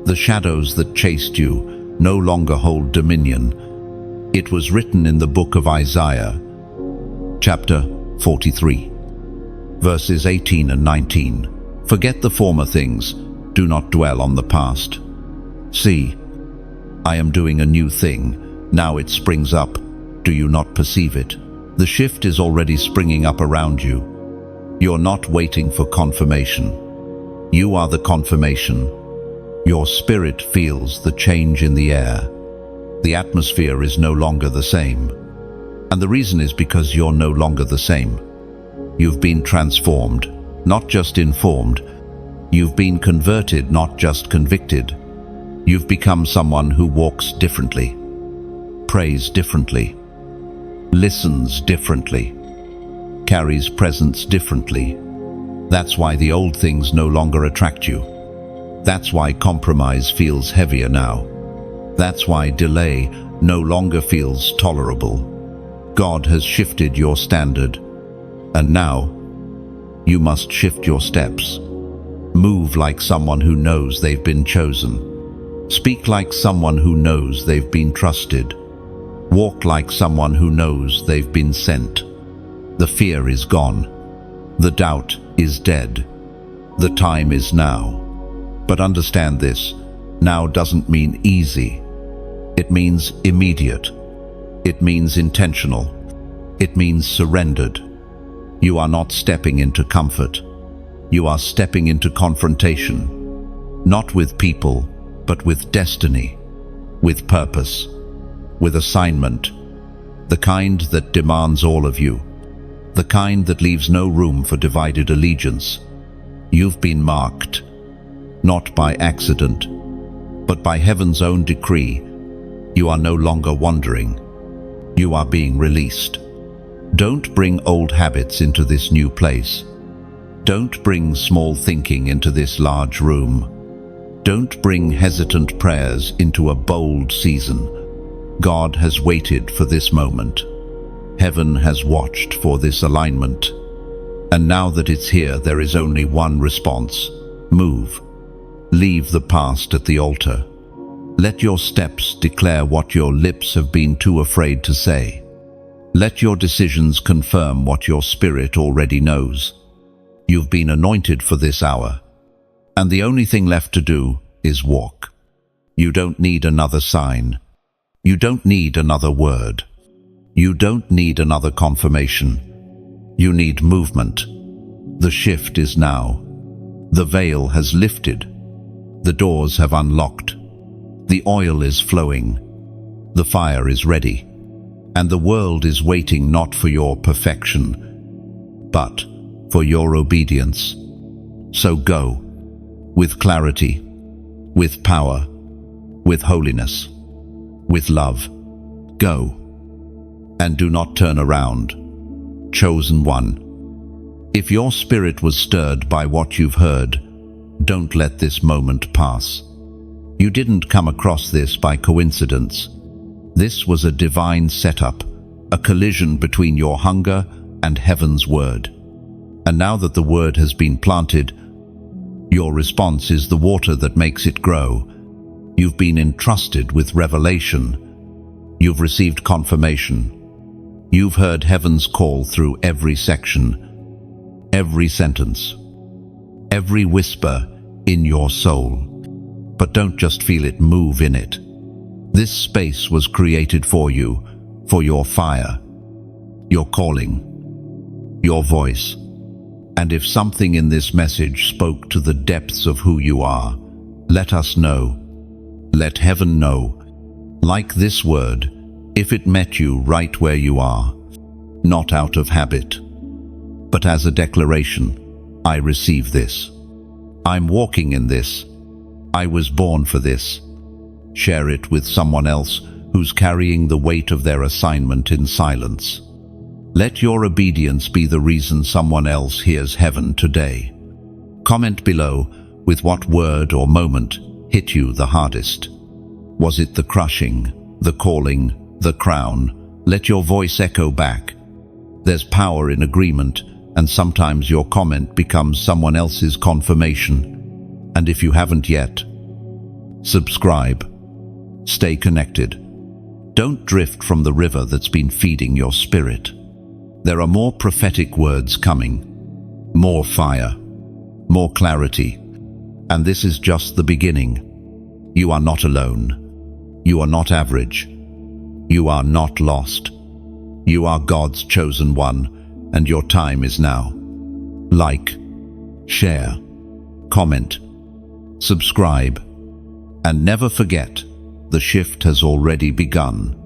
The shadows that chased you no longer hold dominion. It was written in the book of Isaiah, chapter 43, verses 18 and 19. Forget the former things, do not dwell on the past. See, I am doing a new thing, now it springs up, do you not perceive it? The shift is already springing up around you. You're not waiting for confirmation. You are the confirmation. Your spirit feels the change in the air. The atmosphere is no longer the same. And the reason is because you're no longer the same. You've been transformed, not just informed. You've been converted, not just convicted. You've become someone who walks differently, prays differently, listens differently, carries presence differently. That's why the old things no longer attract you. That's why compromise feels heavier now. That's why delay no longer feels tolerable. God has shifted your standard, and now you must shift your steps. Move like someone who knows they've been chosen. Speak like someone who knows they've been trusted. Walk like someone who knows they've been sent. The fear is gone. The doubt is dead. The time is now. But understand this, now doesn't mean easy. It means immediate. It means intentional. It means surrendered. You are not stepping into comfort. You are stepping into confrontation. Not with people, but with destiny, with purpose, with assignment. The kind that demands all of you. The kind that leaves no room for divided allegiance. You've been marked, not by accident, but by heaven's own decree. You are no longer wandering. You are being released. Don't bring old habits into this new place. Don't bring small thinking into this large room. Don't bring hesitant prayers into a bold season. God has waited for this moment. Heaven has watched for this alignment. And now that it's here, there is only one response. Move. Leave the past at the altar. Let your steps declare what your lips have been too afraid to say. Let your decisions confirm what your spirit already knows. You've been anointed for this hour, and the only thing left to do is walk. You don't need another sign. You don't need another word. You don't need another confirmation. You need movement. The shift is now. The veil has lifted. The doors have unlocked. The oil is flowing. The fire is ready. And the world is waiting not for your perfection, but for your obedience. So go, with clarity, with power, with holiness, with love. Go, and do not turn around. Chosen one. If your spirit was stirred by what you've heard, don't let this moment pass. You didn't come across this by coincidence. This was a divine setup, a collision between your hunger and heaven's word. And now that the word has been planted, your response is the water that makes it grow. You've been entrusted with revelation. You've received confirmation. You've heard heaven's call through every section, every sentence, every whisper in your soul. But don't just feel it, move in it. This space was created for you, for your fire, your calling, your voice. And if something in this message spoke to the depths of who you are, let us know. Let heaven know. Like this word, if it met you right where you are, not out of habit, but as a declaration, I receive this. I'm walking in this. I was born for this. Share it with someone else who's carrying the weight of their assignment in silence. Let your obedience be the reason someone else hears heaven today. Comment below with what word or moment hit you the hardest. Was it the crushing, the calling, the crown? Let your voice echo back. There's power in agreement, and sometimes your comment becomes someone else's confirmation. And if you haven't yet, subscribe. Stay connected. Don't drift from the river that's been feeding your spirit. There are more prophetic words coming, more fire, more clarity, and this is just the beginning. You are not alone. You are not average. You are not lost. You are God's chosen one, and your time is now. Like, share, comment, subscribe, and never forget, the shift has already begun.